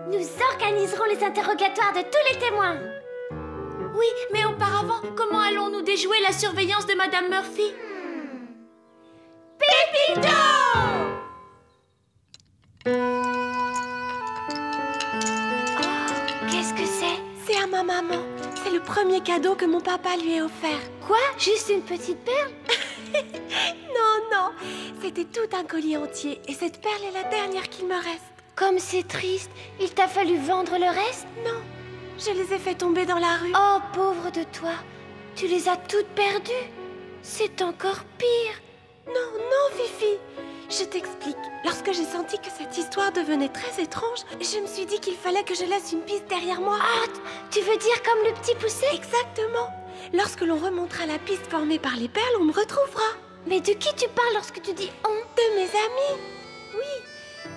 Nous organiserons les interrogatoires de tous les témoins. Oui, mais auparavant, comment allons-nous déjouer la surveillance de Madame Murphy? Pépito! Qu'est-ce que c'est? C'est à ma maman. C'est le premier cadeau que mon papa lui a offert. Quoi? Juste une petite perle? Non, non. C'était tout un collier entier. Et cette perle est la dernière qu'il me reste. Comme c'est triste. Il t'a fallu vendre le reste? Non. Je les ai fait tomber dans la rue. Oh, pauvre de toi. Tu les as toutes perdues. C'est encore pire. Non, non, Fifi. Je t'explique. Lorsque j'ai senti que cette histoire devenait très étrange, je me suis dit qu'il fallait que je laisse une piste derrière moi. Ah, tu veux dire comme le petit poussé? Exactement. Lorsque l'on remontera la piste formée par les perles, on me retrouvera. Mais de qui tu parles lorsque tu dis on? De mes amis. Oui,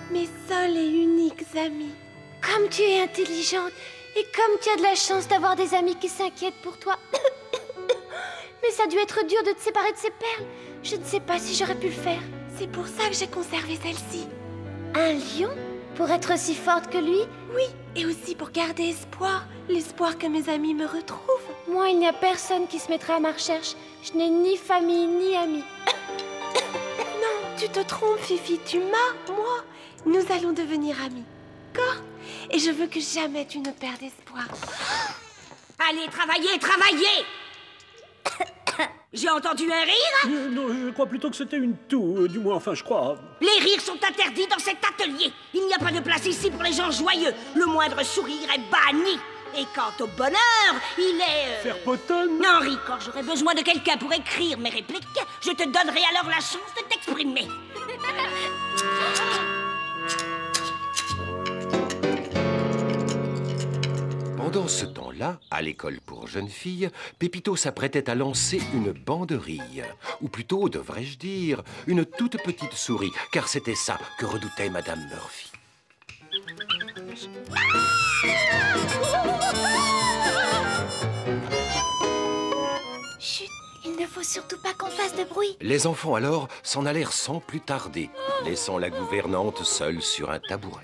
mes seuls et uniques amis. Comme tu es intelligente et comme tu as de la chance d'avoir des amis qui s'inquiètent pour toi. Mais ça a dû être dur de te séparer de ces perles. Je ne sais pas si j'aurais pu le faire. C'est pour ça que j'ai conservé celle-ci. Un lion? Pour être aussi forte que lui? Oui, et aussi pour garder espoir. L'espoir que mes amis me retrouvent. Moi, il n'y a personne qui se mettrait à ma recherche. Je n'ai ni famille, ni amis. Non, tu te trompes, Fifi. Tu m'as, moi. Nous allons devenir amis. D'accord? Et je veux que jamais tu ne perdes espoir. Allez, travaillez, travaillez! J'ai entendu un rire? Non, je crois plutôt que c'était une toux, du moins, enfin, je crois. Les rires sont interdits dans cet atelier. Il n'y a pas de place ici pour les gens joyeux. Le moindre sourire est banni. Et quant au bonheur, il est... Faire potonne? Henri, quand j'aurai besoin de quelqu'un pour écrire mes répliques, je te donnerai alors la chance de t'exprimer. Pendant ce temps-là, à l'école pour jeunes filles, Pépito s'apprêtait à lancer une banderille. Ou plutôt, devrais-je dire, une toute petite souris, car c'était ça que redoutait Madame Murphy. Chut, il ne faut surtout pas qu'on fasse de bruit. Les enfants alors s'en allèrent sans plus tarder, laissant la gouvernante seule sur un tabouret.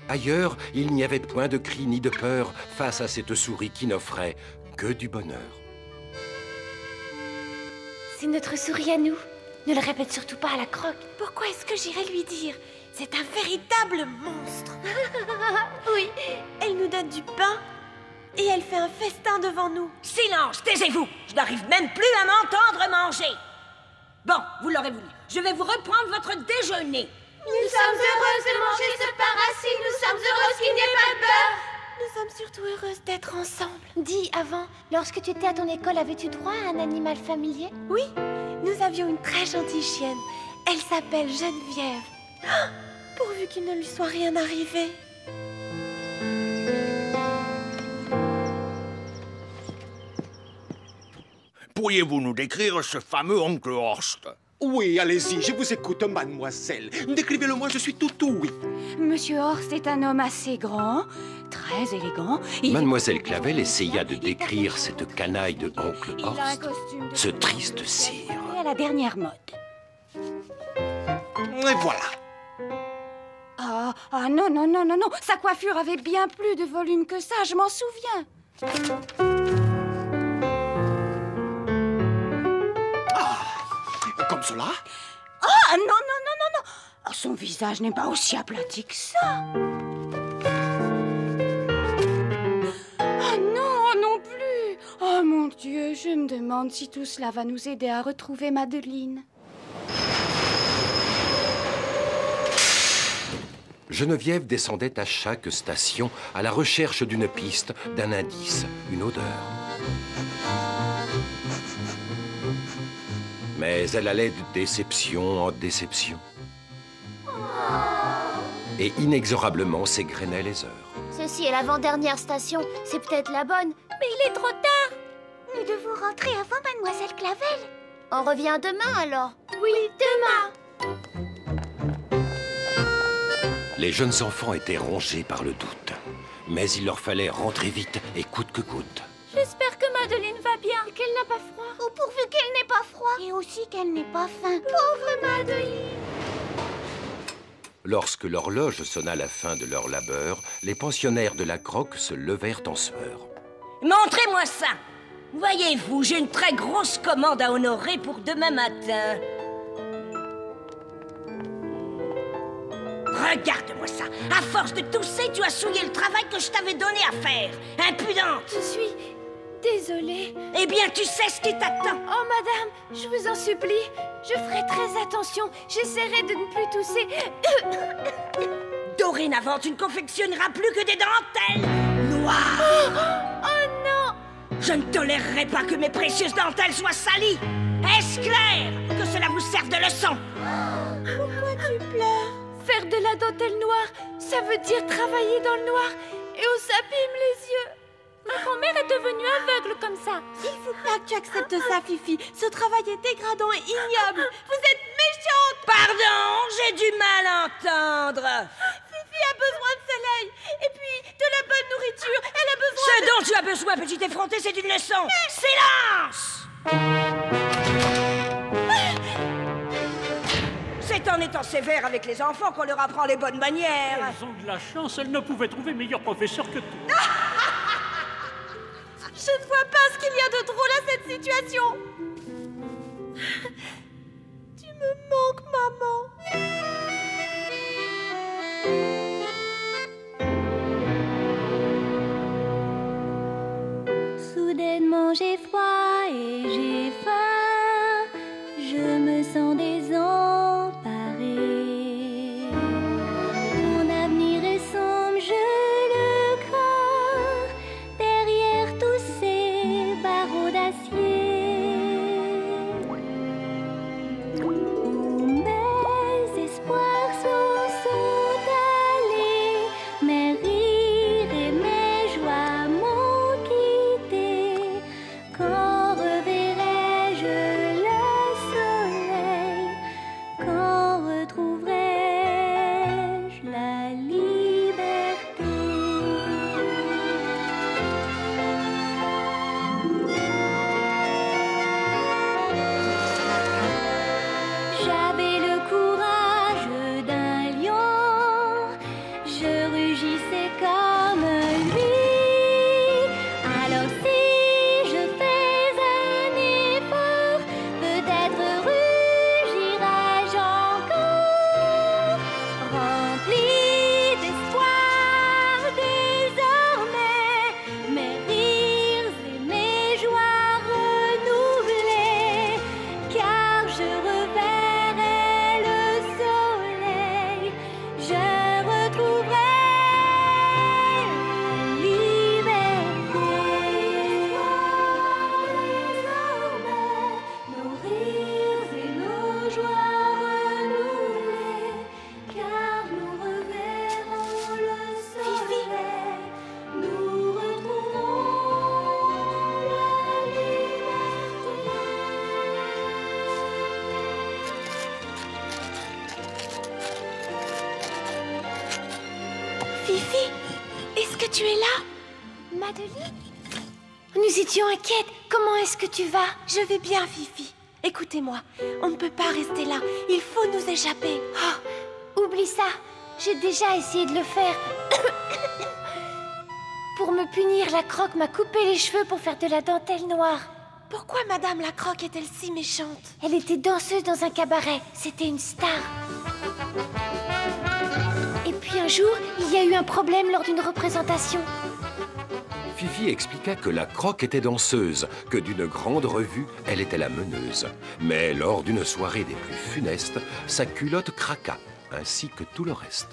Ailleurs, il n'y avait point de cri ni de peur face à cette souris qui n'offrait que du bonheur. C'est notre souris à nous. Ne le répète surtout pas à la croque. Pourquoi est-ce que j'irais lui dire? C'est un véritable monstre. Oui. Elle nous donne du pain et elle fait un festin devant nous. Silence, taisez-vous. Je n'arrive même plus à m'entendre manger. Bon, vous l'aurez voulu. Je vais vous reprendre votre déjeuner. Nous sommes heureuses de manger ce pain rassis. Nous sommes heureuses qu'il n'y ait pas de beurre. Nous sommes surtout heureuses d'être ensemble. Dis, avant, lorsque tu étais à ton école, avais-tu droit à un animal familier? Oui, nous avions une très gentille chienne. Elle s'appelle Geneviève. Oh, pourvu qu'il ne lui soit rien arrivé. Pourriez-vous nous décrire ce fameux oncle Horst? Oui, allez-y, je vous écoute, mademoiselle. Décrivez-le-moi, je suis tout oui. Monsieur Horst est un homme assez grand, très élégant. Mademoiselle Clavel essaya de décrire cette canaille de oncle Il a un Horst, costume de... ce triste cire. à la dernière mode. Et voilà. Ah non, non, non, non, non. Sa coiffure avait bien plus de volume que ça, je m'en souviens. Comme cela? Ah non, non, non, non, non. Oh, son visage n'est pas aussi aplati que ça. Ah non, non plus. Oh mon Dieu, je me demande si tout cela va nous aider à retrouver Madeleine. Geneviève descendait à chaque station à la recherche d'une piste, d'un indice, une odeur. Mais elle allait de déception en déception. Et inexorablement s'égrenaient les heures. Ceci est l'avant-dernière station. C'est peut-être la bonne. Mais il est trop tard. Nous devons rentrer avant Mademoiselle Clavel. On revient demain alors. Oui, demain. Les jeunes enfants étaient rongés par le doute. Mais il leur fallait rentrer vite et coûte que coûte. J'espère que Madeleine va bien. Et qu'elle n'a pas froid. Ou pourvu qu'elle n'ait pas froid. Et aussi qu'elle n'ait pas faim. Pauvre Madeleine. Lorsque l'horloge sonna la fin de leur labeur, les pensionnaires de la Croque se levèrent en sueur. Montrez-moi ça. Voyez-vous, j'ai une très grosse commande à honorer pour demain matin. Regarde-moi ça. À force de tousser, tu as souillé le travail que je t'avais donné à faire. Impudente. Je suis désolée. Eh bien, tu sais ce qui t'attend. Oh, madame, je vous en supplie. Je ferai très attention. J'essaierai de ne plus tousser. Dorénavant, tu ne confectionneras plus que des dentelles noires. Oh non! Je ne tolérerai pas que mes précieuses dentelles soient salies. Est-ce clair? Que cela vous serve de leçon. Pourquoi tu pleures? Faire de la dentelle noire, ça veut dire travailler dans le noir. Et on s'abîme les yeux. Ma grand-mère est devenue aveugle comme ça. Il faut pas que tu acceptes ça, Fifi. Ce travail est dégradant et ignoble. Vous êtes méchante. Pardon, j'ai du mal à entendre. Fifi a besoin de soleil. Et puis, de la bonne nourriture. Elle a besoin Ce dont tu as besoin, petite effrontée, c'est une leçon. Silence! C'est en étant sévère avec les enfants qu'on leur apprend les bonnes manières. Elles ont de la chance, elles ne pouvaient trouver meilleur professeur que toi. Je ne vois pas ce qu'il y a de drôle à cette situation. Tu me manques, maman. Soudainement j'ai froid et j'ai faim, je me sens désemparée. Mon avenir est sombre, je le crains, derrière tous ces barreaux d'acier. Où mes espoirs sont allés, mes rires et mes joies m'ont quitté. Quand reverrai-je le soleil? Quand retrouverai-je la liberté? J'avais le courage d'un lion, je rugissais comme lui. Alors si je fais un effort, peut-être rugirai-je encore. Rempli d'espoir désormais, mes rires et mes joies renouvelées, car je reverrai le soleil, je retrouverai la liberté. Désormais, nos rires et nos joies renouvelées, car nous reverrons le soleil, nous retrouverons la liberté. Fifi, est-ce que tu es là? Madeleine? Nous étions inquiètes. Comment est-ce que tu vas? Je vais bien, Fifi. Écoutez-moi, on ne peut pas rester là. Il faut nous échapper. Oh, oublie ça. J'ai déjà essayé de le faire. Pour me punir, la croque m'a coupé les cheveux pour faire de la dentelle noire. Pourquoi Madame la Croque est-elle si méchante? Elle était danseuse dans un cabaret. C'était une star. Et puis un jour, il y a eu un problème lors d'une représentation. Fifi expliqua que la Croque était danseuse, que d'une grande revue, elle était la meneuse. Mais lors d'une soirée des plus funestes, sa culotte craqua, ainsi que tout le reste.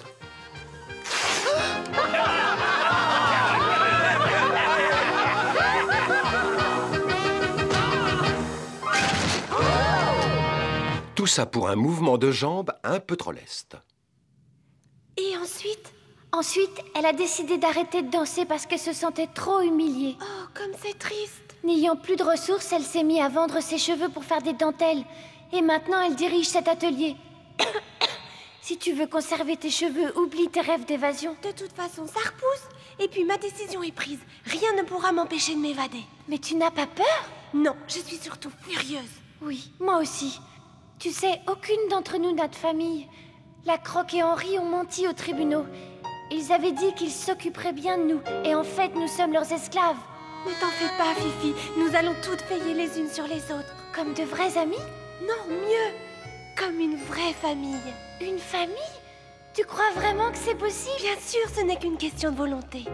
Tout ça pour un mouvement de jambes un peu trop leste. Et ensuite? Ensuite, elle a décidé d'arrêter de danser parce qu'elle se sentait trop humiliée. Oh, comme c'est triste. N'ayant plus de ressources, elle s'est mise à vendre ses cheveux pour faire des dentelles. Et maintenant, elle dirige cet atelier. Si tu veux conserver tes cheveux, oublie tes rêves d'évasion. De toute façon, ça repousse. Et puis ma décision est prise. Rien ne pourra m'empêcher de m'évader. Mais tu n'as pas peur? Non, je suis surtout furieuse. Oui, moi aussi. Tu sais, aucune d'entre nous n'a de famille. La Croque et Henri ont menti aux tribunaux. Ils avaient dit qu'ils s'occuperaient bien de nous. Et en fait, nous sommes leurs esclaves. Ne t'en fais pas, Fifi. Nous allons toutes veiller les unes sur les autres. Comme de vrais amis? Non, mieux. Comme une vraie famille. Une famille? Tu crois vraiment que c'est possible? Bien sûr, ce n'est qu'une question de volonté.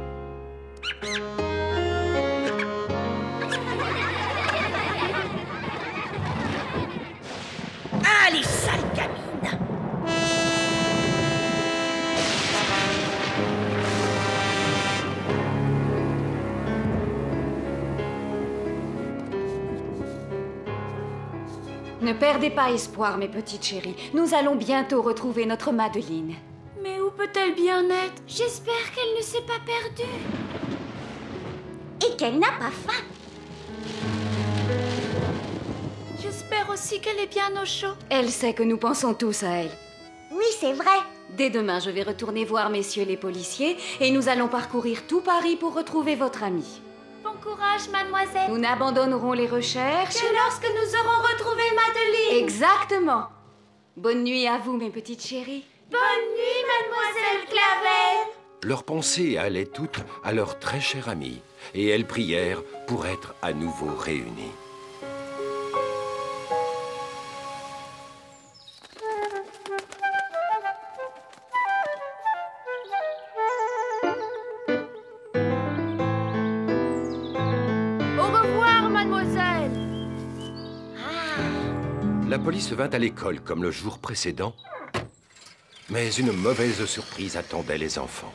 Allez, sale gamine! Ne perdez pas espoir, mes petites chéries. Nous allons bientôt retrouver notre Madeleine. Mais où peut-elle bien être? J'espère qu'elle ne s'est pas perdue. Et qu'elle n'a pas faim. J'espère aussi qu'elle est bien au chaud. Elle sait que nous pensons tous à elle. Oui, c'est vrai. Dès demain, je vais retourner voir messieurs les policiers et nous allons parcourir tout Paris pour retrouver votre amie. Bon courage, mademoiselle. Nous n'abandonnerons les recherches que lorsque nous aurons retrouvé Madeleine. Exactement. Bonne nuit à vous, mes petites chéries. Bonne nuit, mademoiselle Clavel. leurs pensées allaient toutes à leur très cher ami, et elles prièrent pour être à nouveau réunies. La police vint à l'école comme le jour précédent, mais une mauvaise surprise attendait les enfants.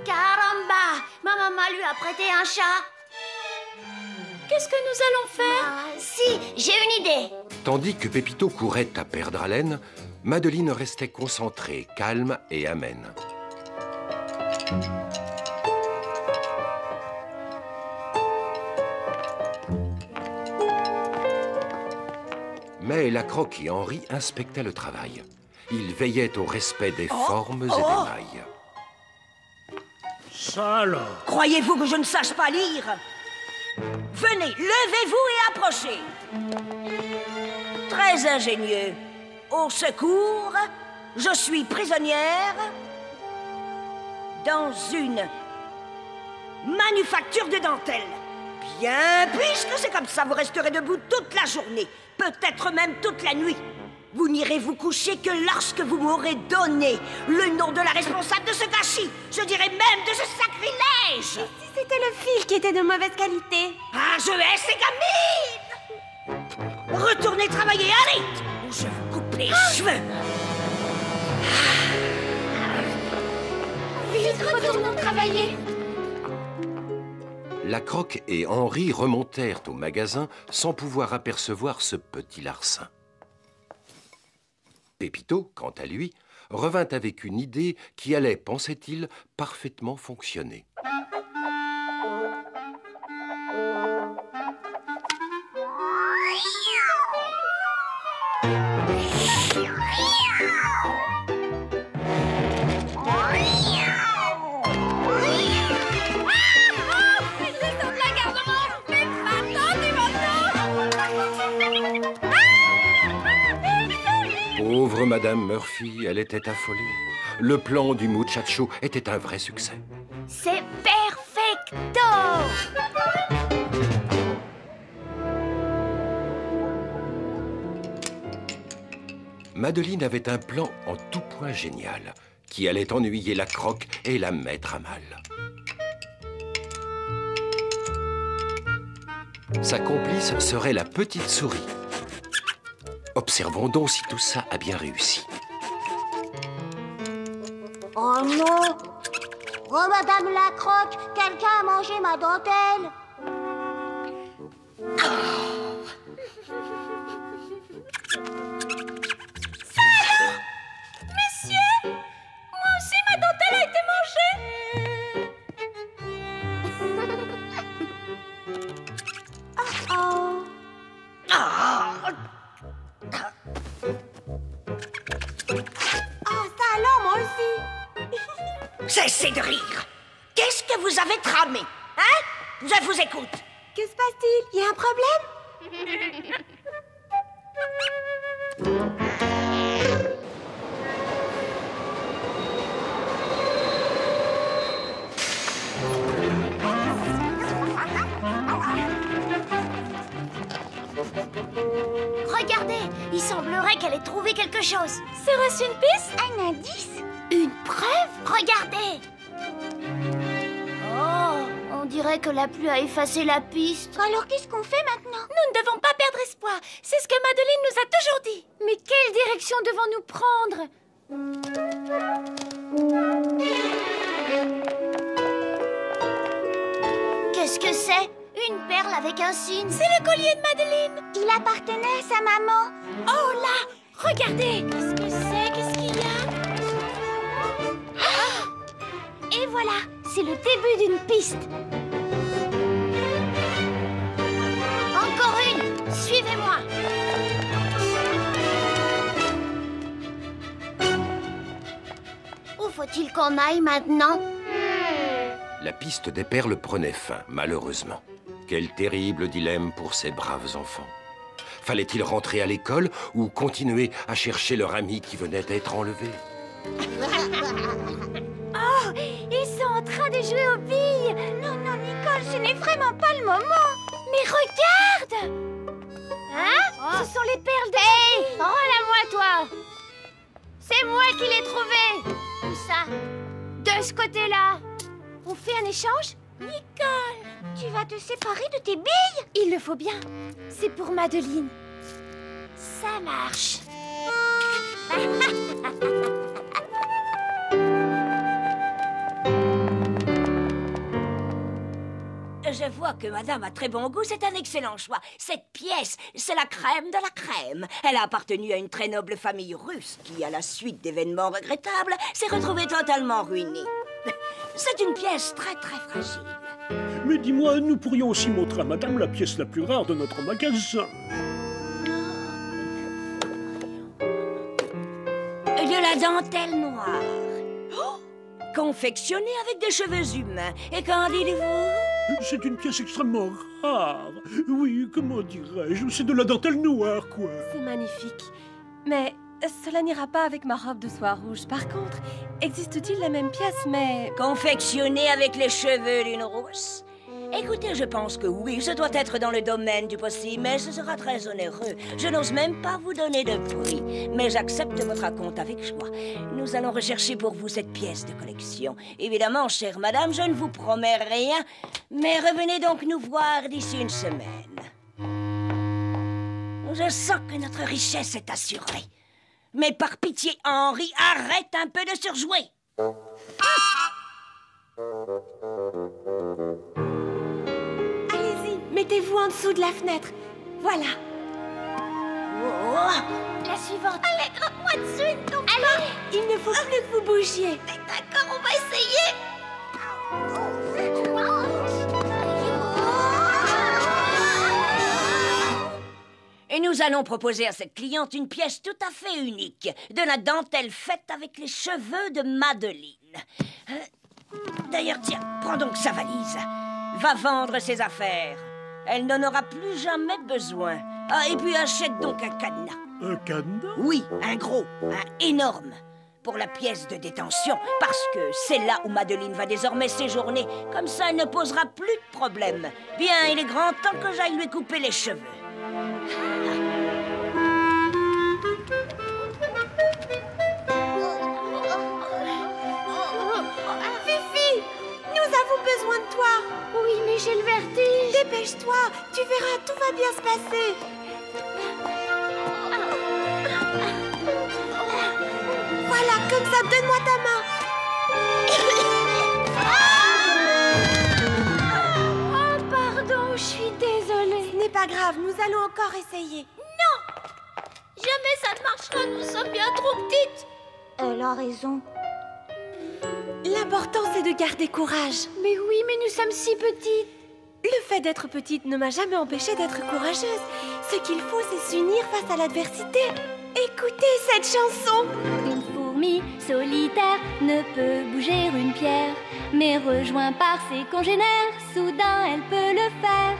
Caramba! Ma maman lui a prêté un chat. Qu'est-ce que nous allons faire? Si, j'ai une idée. Tandis que Pépito courait à perdre haleine, Madeleine restait concentrée, calme et amène. Mais la Croque et Henri inspectaient le travail. Ils veillaient au respect des formes et des mailles. Ça alors? Croyez-vous que je ne sache pas lire? Venez, levez-vous et approchez. Très ingénieux. Au secours, je suis prisonnière dans une manufacture de dentelle. Bien, puisque c'est comme ça, vous resterez debout toute la journée, peut-être même toute la nuit. Vous n'irez vous coucher que lorsque vous m'aurez donné le nom de la responsable de ce gâchis. Je dirais même de ce sacrilège. Et si c'était le fil qui était de mauvaise qualité? Ah, je hais ces gamines! Retournez travailler, allez! Ou je vous coupe les cheveux. Vite, retournons travailler. La Croque et Henri remontèrent au magasin sans pouvoir apercevoir ce petit larcin. Pépito, quant à lui, revint avec une idée qui allait, pensait-il, parfaitement fonctionner. Pauvre Madame Murphy, elle était affolée. Le plan du muchacho était un vrai succès. C'est perfecto! Madeleine avait un plan en tout point génial, qui allait ennuyer la Croque et la mettre à mal. Sa complice serait la petite souris. Observons donc si tout ça a bien réussi. Oh non! Oh, Madame la Croque, quelqu'un a mangé ma dentelle! Ça alors? Messieurs, moi aussi ma dentelle a été mangée! Oh! Cessez de rire. Qu'est-ce que vous avez tramé? Hein? Je vous écoute. Que se passe-t-il? Il y a un problème? Regardez, il semblerait qu'elle ait trouvé quelque chose. Serait-ce une piste? Un indice? Une preuve? Regardez! Oh, on dirait que la pluie a effacé la piste. Alors qu'est-ce qu'on fait maintenant? Nous ne devons pas perdre espoir. C'est ce que Madeleine nous a toujours dit. Mais quelle direction devons-nous prendre? Qu'est-ce que c'est? Une perle avec un signe. C'est le collier de Madeleine. Il appartenait à sa maman. Oh là! Regardez! Qu'est-ce que c'est? Qu'est-ce qu'il y a? Et voilà, c'est le début d'une piste. Encore une. Suivez-moi. Où faut-il qu'on aille maintenant? La piste des perles prenait fin, malheureusement. Quel terrible dilemme pour ces braves enfants. Fallait-il rentrer à l'école ou continuer à chercher leur ami qui venait d'être enlevé? Oh, ils sont en train de jouer aux billes. Non, non, Nicole, ce n'est vraiment pas le moment. Mais regarde! Hein? Ce sont les perles de... Hey! Rends-la-moi, toi! C'est moi qui l'ai trouvée! Où ça? De ce côté-là! On fait un échange? Nicole, tu vas te séparer de tes billes? Il le faut bien. C'est pour Madeleine. Ça marche. Je vois que madame a très bon goût, c'est un excellent choix. Cette pièce, c'est la crème de la crème. Elle a appartenu à une très noble famille russe qui, à la suite d'événements regrettables, s'est retrouvée totalement ruinée. C'est une pièce très très fragile. Mais dis-moi, nous pourrions aussi montrer à madame la pièce la plus rare de notre magasin. De la dentelle noire. Oh, confectionnée avec des cheveux humains. Et qu'en dites-vous? C'est une pièce extrêmement rare. Oui, comment dirais-je? C'est de la dentelle noire, quoi. C'est magnifique. Mais cela n'ira pas avec ma robe de soie rouge. Par contre, existe-t-il la même pièce, mais... Confectionnée avec les cheveux d'une rousse? Écoutez, je pense que oui, ce doit être dans le domaine du possible, mais ce sera très onéreux. Je n'ose même pas vous donner de prix, mais j'accepte votre acompte avec joie. Nous allons rechercher pour vous cette pièce de collection. Évidemment, chère madame, je ne vous promets rien, mais revenez donc nous voir d'ici une semaine. Je sens que notre richesse est assurée. Mais par pitié, Henri, arrête un peu de surjouer. Mettez-vous en dessous de la fenêtre. Voilà. Oh. La suivante. Allez, grimpe-moi dessus, une tombe. Allez, il ne faut plus que vous bougiez. D'accord, on va essayer. Et nous allons proposer à cette cliente une pièce tout à fait unique. De la dentelle faite avec les cheveux de Madeleine. D'ailleurs, tiens, prends donc sa valise. Va vendre ses affaires. Elle n'en aura plus jamais besoin. Ah, et puis achète donc un cadenas. Un cadenas? Oui, un gros, un énorme. Pour la pièce de détention, parce que c'est là où Madeleine va désormais séjourner. Comme ça, elle ne posera plus de problème. Bien, il est grand temps que j'aille lui couper les cheveux. Fifi, nous avons besoin de toi. Oui, mais j'ai le vertige. Dépêche-toi, tu verras, tout va bien se passer. Voilà, comme ça, donne-moi ta main. Oh, pardon, je suis désolée. Ce n'est pas grave, nous allons encore essayer. Non! Jamais ça ne marchera, nous sommes bien trop petites. Elle a raison. L'important, c'est de garder courage. Mais oui, mais nous sommes si petites. Le fait d'être petite ne m'a jamais empêchée d'être courageuse. Ce qu'il faut, c'est s'unir face à l'adversité. Écoutez cette chanson. Une fourmi solitaire ne peut bouger une pierre, mais rejointe par ses congénères, soudain elle peut le faire.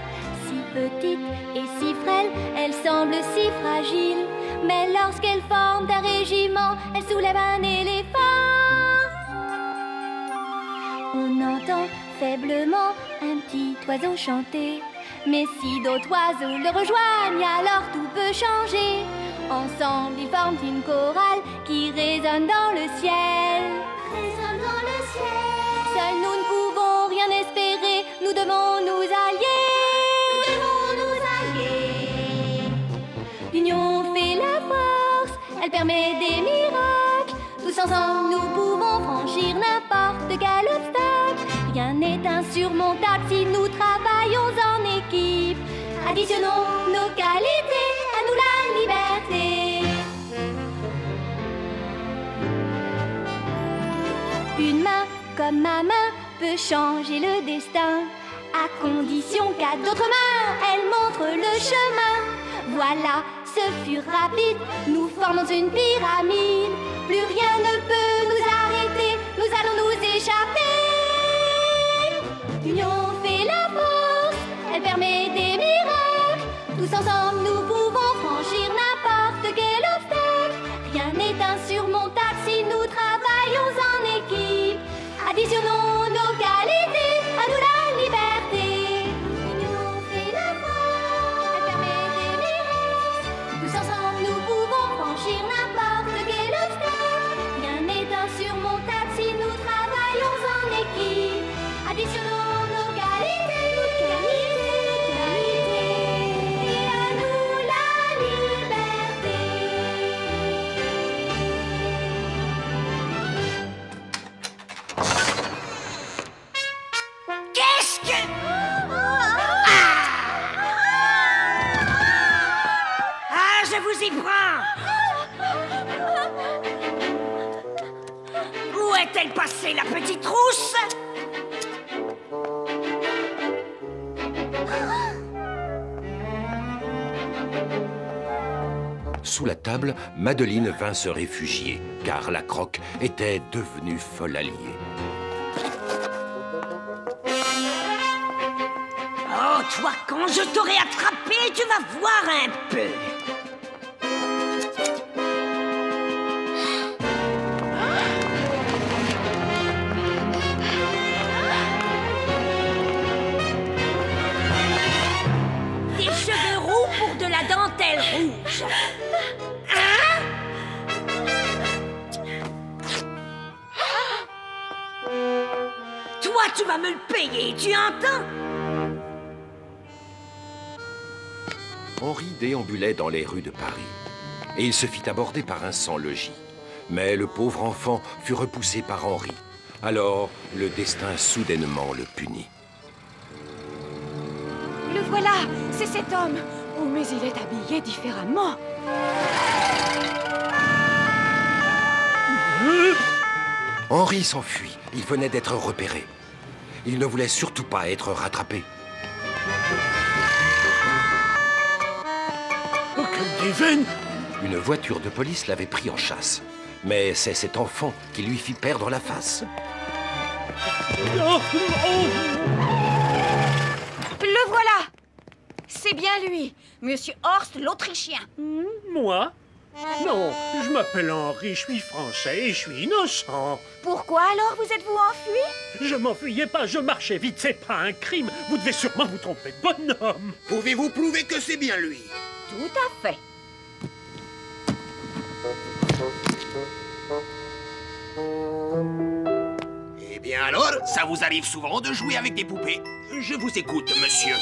Si petite et si frêle, elle semble si fragile, mais lorsqu'elle forme un régiment, elle soulève un éléphant. On entend faiblement un petit oiseau chanter, mais si d'autres oiseaux le rejoignent, alors tout peut changer. Ensemble, ils forment une chorale qui résonne dans le ciel. Résonne dans le ciel. Seuls nous ne pouvons rien espérer, nous devons nous allier. Nous devons nous allier. L'union fait la force, elle permet des miracles. Tous ensemble, nous pouvons franchir n'importe quel obstacle. Rien n'est insurmontable si nous travaillons en équipe. Additionnons nos qualités, à nous la liberté. Une main comme ma main peut changer le destin, à condition qu'à d'autres mains, elle montre le chemin. Voilà, ce fut rapide, nous formons une pyramide. Plus rien ne peut nous arrêter, nous allons nous échapper. L'union fait la force, elle permet des miracles. Tous ensemble, nous pouvons franchir n'importe quel obstacle. Rien n'est insurmontable si nous travaillons en équipe. Additionnons nos qualités, et à nous la liberté. Qu'est-ce que... Je vous y prends! Où est-elle passée, la petite rousse? Sous la table, Madeleine vint se réfugier, car la croque était devenue folle alliée. Oh, toi, quand je t'aurai attrapé, tu vas voir un peu! Des cheveux roux pour de la dentelle rouge. Hein? Toi, tu vas me le payer, tu entends? Henri déambulait dans les rues de Paris, et il se fit aborder par un sans-logis. Mais le pauvre enfant fut repoussé par Henri. Alors, le destin soudainement le punit. Le voilà, c'est cet homme. Oh, mais il est habillé différemment. Henri s'enfuit. Il venait d'être repéré. Il ne voulait surtout pas être rattrapé. Oh, quelle divine! Une voiture de police l'avait pris en chasse. Mais c'est cet enfant qui lui fit perdre la face. Le voilà. C'est bien lui, Monsieur Horst l'Autrichien. Moi? Non, je m'appelle Henri, je suis français et je suis innocent. Pourquoi alors vous êtes-vous enfui? Je m'enfuyais pas, je marchais vite, c'est pas un crime. Vous devez sûrement vous tromper de bonhomme. Pouvez-vous prouver que c'est bien lui? Tout à fait. Eh bien alors, ça vous arrive souvent de jouer avec des poupées? Je vous écoute, monsieur.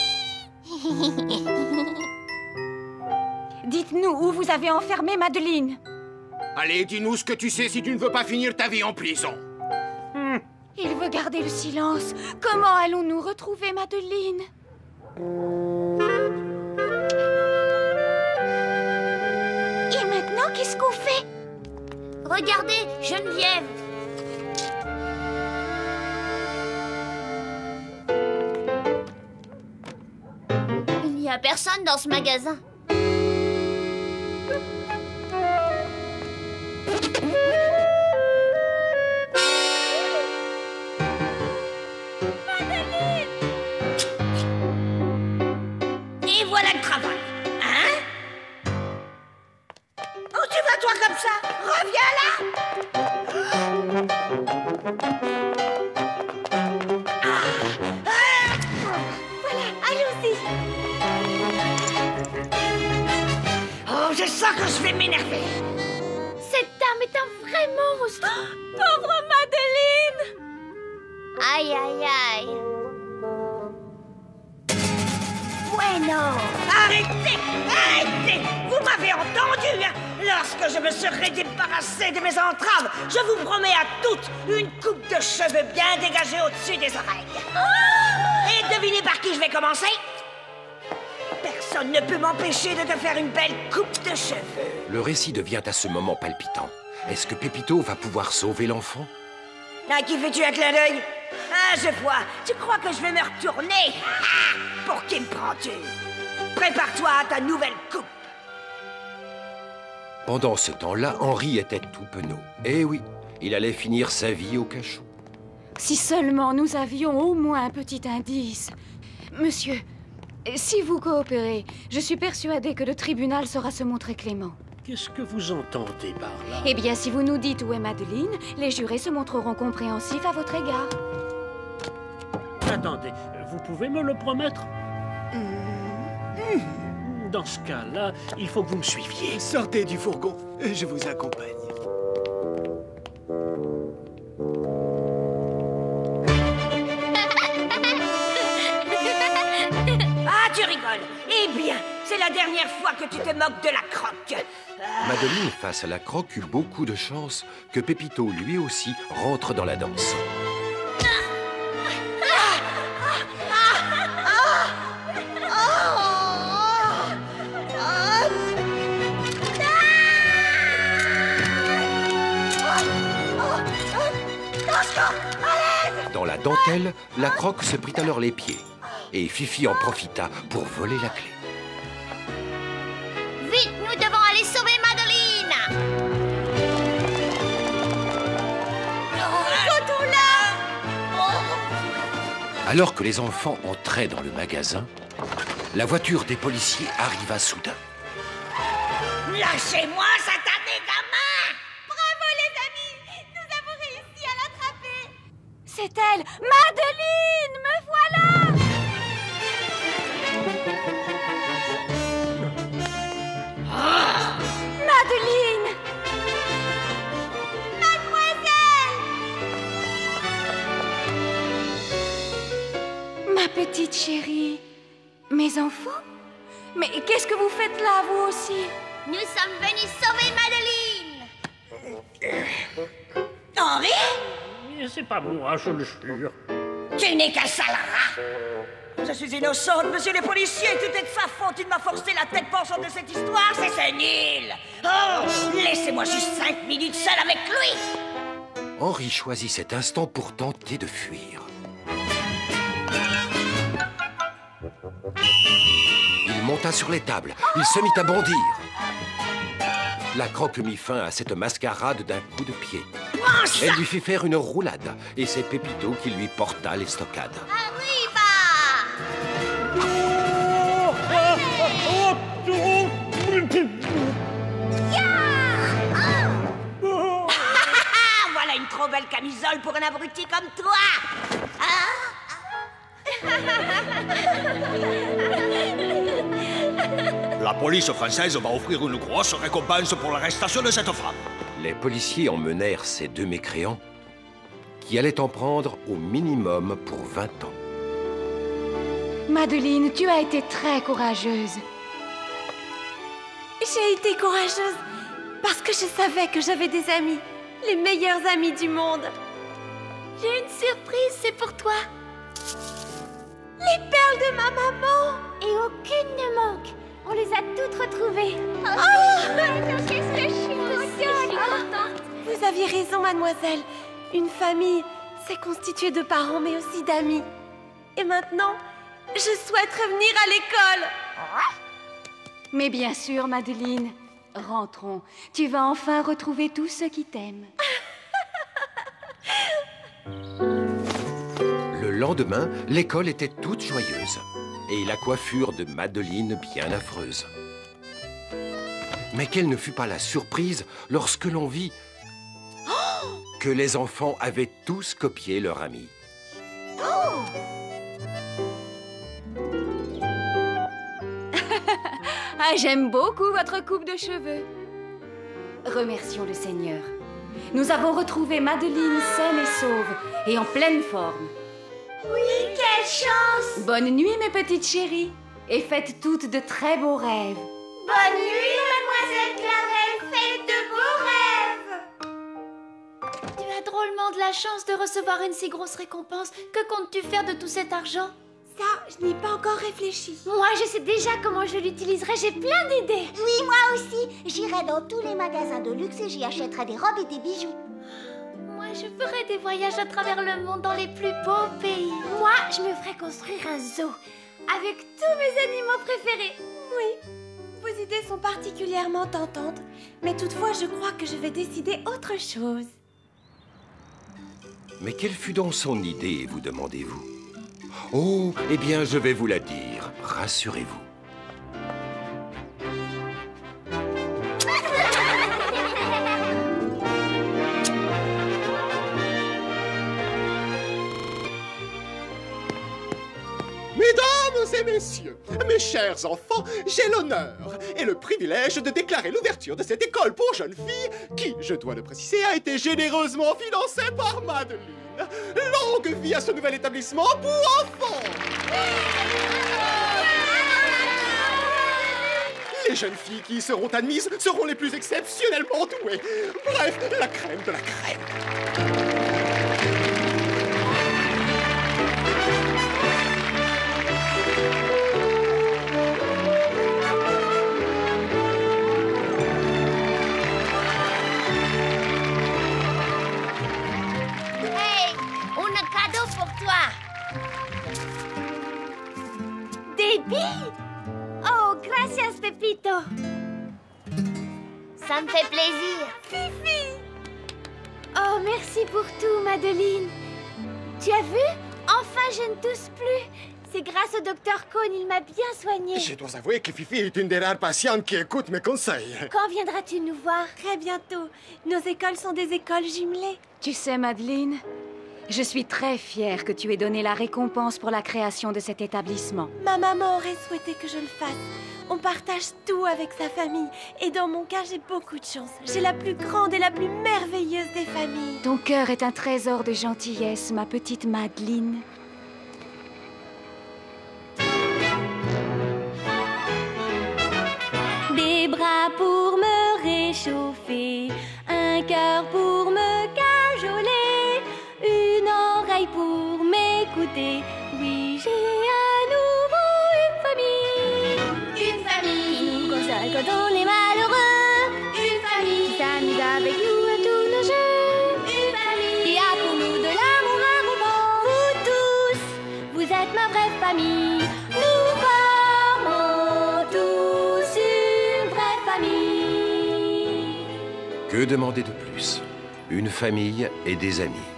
Dites-nous où vous avez enfermé Madeleine. Allez, dis-nous ce que tu sais si tu ne veux pas finir ta vie en prison. Il veut garder le silence. Comment allons-nous retrouver Madeleine? Et maintenant, qu'est-ce qu'on fait? Regardez, Geneviève. Il n'y a personne dans ce magasin. Et voilà le travail, hein? Où tu vas, toi, comme ça? Reviens là! Voilà, allons-y. Oh, je sens que je vais m'énerver. Cette dame est un vrai monstre. Pauvre Madeleine! Aïe, aïe, aïe. Bueno! Arrêtez! Arrêtez! Vous m'avez entendu, hein? Lorsque je me serai débarrassé de mes entraves, je vous promets à toutes une coupe de cheveux bien dégagée au-dessus des oreilles. Et devinez par qui je vais commencer? Personne ne peut m'empêcher de te faire une belle coupe de cheveux. Le récit devient à ce moment palpitant. Est-ce que Pépito va pouvoir sauver l'enfant? À qui fais-tu un clin d'œil? Ah, je vois. Tu crois que je vais me retourner? Pour qui me prends-tu? Prépare-toi à ta nouvelle coupe. Pendant ce temps-là, Henri était tout penaud. Eh oui, il allait finir sa vie au cachot. Si seulement nous avions au moins un petit indice. Monsieur, si vous coopérez, je suis persuadée que le tribunal saura se montrer clément. Qu'est-ce que vous entendez par là? Eh bien, si vous nous dites où est Madeleine, les jurés se montreront compréhensifs à votre égard. Attendez, vous pouvez me le promettre? Dans ce cas-là, il faut que vous me suiviez. Sortez du fourgon, je vous accompagne. Ah, tu rigoles. Eh bien, c'est la dernière fois que tu te moques de la croque. Madeline, face à la croque, eut beaucoup de chance que Pépito, lui aussi, rentre dans la danse. Dans la dentelle, la croque se prit alors les pieds. Et Fifi en profita pour voler la clé. Vite, nous devons aller sauver Madeline. Alors que les enfants entraient dans le magasin, la voiture des policiers arriva soudain. Lâchez-moi, satané gamin! Bravo les amis! Nous avons réussi à l'attraper! C'est elle! Madeline! Me voilà! Madeline! Mademoiselle! Ma petite chérie, mes enfants? Mais qu'est-ce que vous faites là, vous aussi? Nous sommes venus sauver Madeline. Henri? C'est pas moi, je le jure. Tu n'es qu'un sale rat. Je suis innocente, monsieur le policier. Tout est de sa faute. Il m'a forcé la tête penchante de cette histoire. C'est nul. Oh, laissez-moi juste 5 minutes seul avec lui. Henri choisit cet instant pour tenter de fuir. Il monta sur les tables. Il se mit à bondir. La croque mit fin à cette mascarade d'un coup de pied. Elle lui fit faire une roulade. Et c'est Pépito qui lui porta l'estocade. Voilà une trop belle camisole pour un abruti comme toi. La police française va offrir une grosse récompense pour l'arrestation de cette femme. Les policiers emmenèrent ces deux mécréants qui allaient en prendre au minimum pour 20 ans. Madeline, tu as été très courageuse. J'ai été courageuse parce que je savais que j'avais des amis, les meilleurs amis du monde. J'ai une surprise, c'est pour toi. Les perles de ma maman. Et aucune ne manque. On les a toutes retrouvées. Qu'est-ce que je suis contente. Vous aviez raison, mademoiselle. Une famille, c'est constitué de parents, mais aussi d'amis. Et maintenant, je souhaite revenir à l'école. Mais bien sûr, Madeline. Rentrons. Tu vas enfin retrouver tous ceux qui t'aiment. Le lendemain, l'école était toute joyeuse. Et la coiffure de Madeline bien affreuse. Mais quelle ne fut pas la surprise lorsque l'on vit que les enfants avaient tous copié leur ami. Ah, j'aime beaucoup votre coupe de cheveux. Remercions le Seigneur. Nous avons retrouvé Madeline saine et sauve et en pleine forme. Oui, quelle chance! Bonne nuit, mes petites chéries, et faites toutes de très beaux rêves. Bonne nuit, mademoiselle Clavel, faites de beaux rêves! Tu as drôlement de la chance de recevoir une si grosse récompense. Que comptes-tu faire de tout cet argent? Ça, je n'y ai pas encore réfléchi. Moi, je sais déjà comment je l'utiliserai, j'ai plein d'idées. Oui, moi aussi. J'irai dans tous les magasins de luxe et j'y achèterai des robes et des bijoux. Moi, je ferai des voyages à travers le monde dans les plus beaux pays. Moi, je me ferai construire un zoo avec tous mes animaux préférés. Oui, vos idées sont particulièrement tentantes, mais toutefois, je crois que je vais décider autre chose. Mais quelle fut donc son idée, vous demandez-vous? Oh, eh bien, je vais vous la dire. Rassurez-vous. Mesdames et messieurs, mes chers enfants, j'ai l'honneur et le privilège de déclarer l'ouverture de cette école pour jeunes filles qui, je dois le préciser, a été généreusement financée par Madeleine. Longue vie à ce nouvel établissement pour enfants! Les jeunes filles qui y seront admises seront les plus exceptionnellement douées. Bref, la crème de la crème. Hey, un cadeau pour toi. Des billes? Oh, gracias, Pepito. Ça me fait plaisir. Fifi! Oh, merci pour tout, Madeleine. Tu as vu? Enfin, je ne tousse plus. C'est grâce au docteur Cone, il m'a bien soignée. Je dois avouer que Fifi est une des rares patientes qui écoute mes conseils. Quand viendras-tu nous voir? Très bientôt. Nos écoles sont des écoles jumelées. Tu sais, Madeleine, je suis très fière que tu aies donné la récompense pour la création de cet établissement. Ma maman aurait souhaité que je le fasse. On partage tout avec sa famille. Et dans mon cas, j'ai beaucoup de chance. J'ai la plus grande et la plus merveilleuse des familles. Ton cœur est un trésor de gentillesse, ma petite Madeleine. Des bras pour me réchauffer, un cœur pour me cajoler, une oreille pour m'écouter. Oui, j'ai à nouveau une famille. Une famille qui nous console quand on est malheureux. Une famille qui s'amuse avec nous à tous nos jeux. Une famille qui a pour nous de l'amour à rebours. Vous tous, vous êtes ma vraie famille. Nous formons tous une vraie famille. Que demander de plus? Une famille et des amis.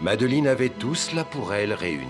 Madeleine avait tout cela pour elle réunis.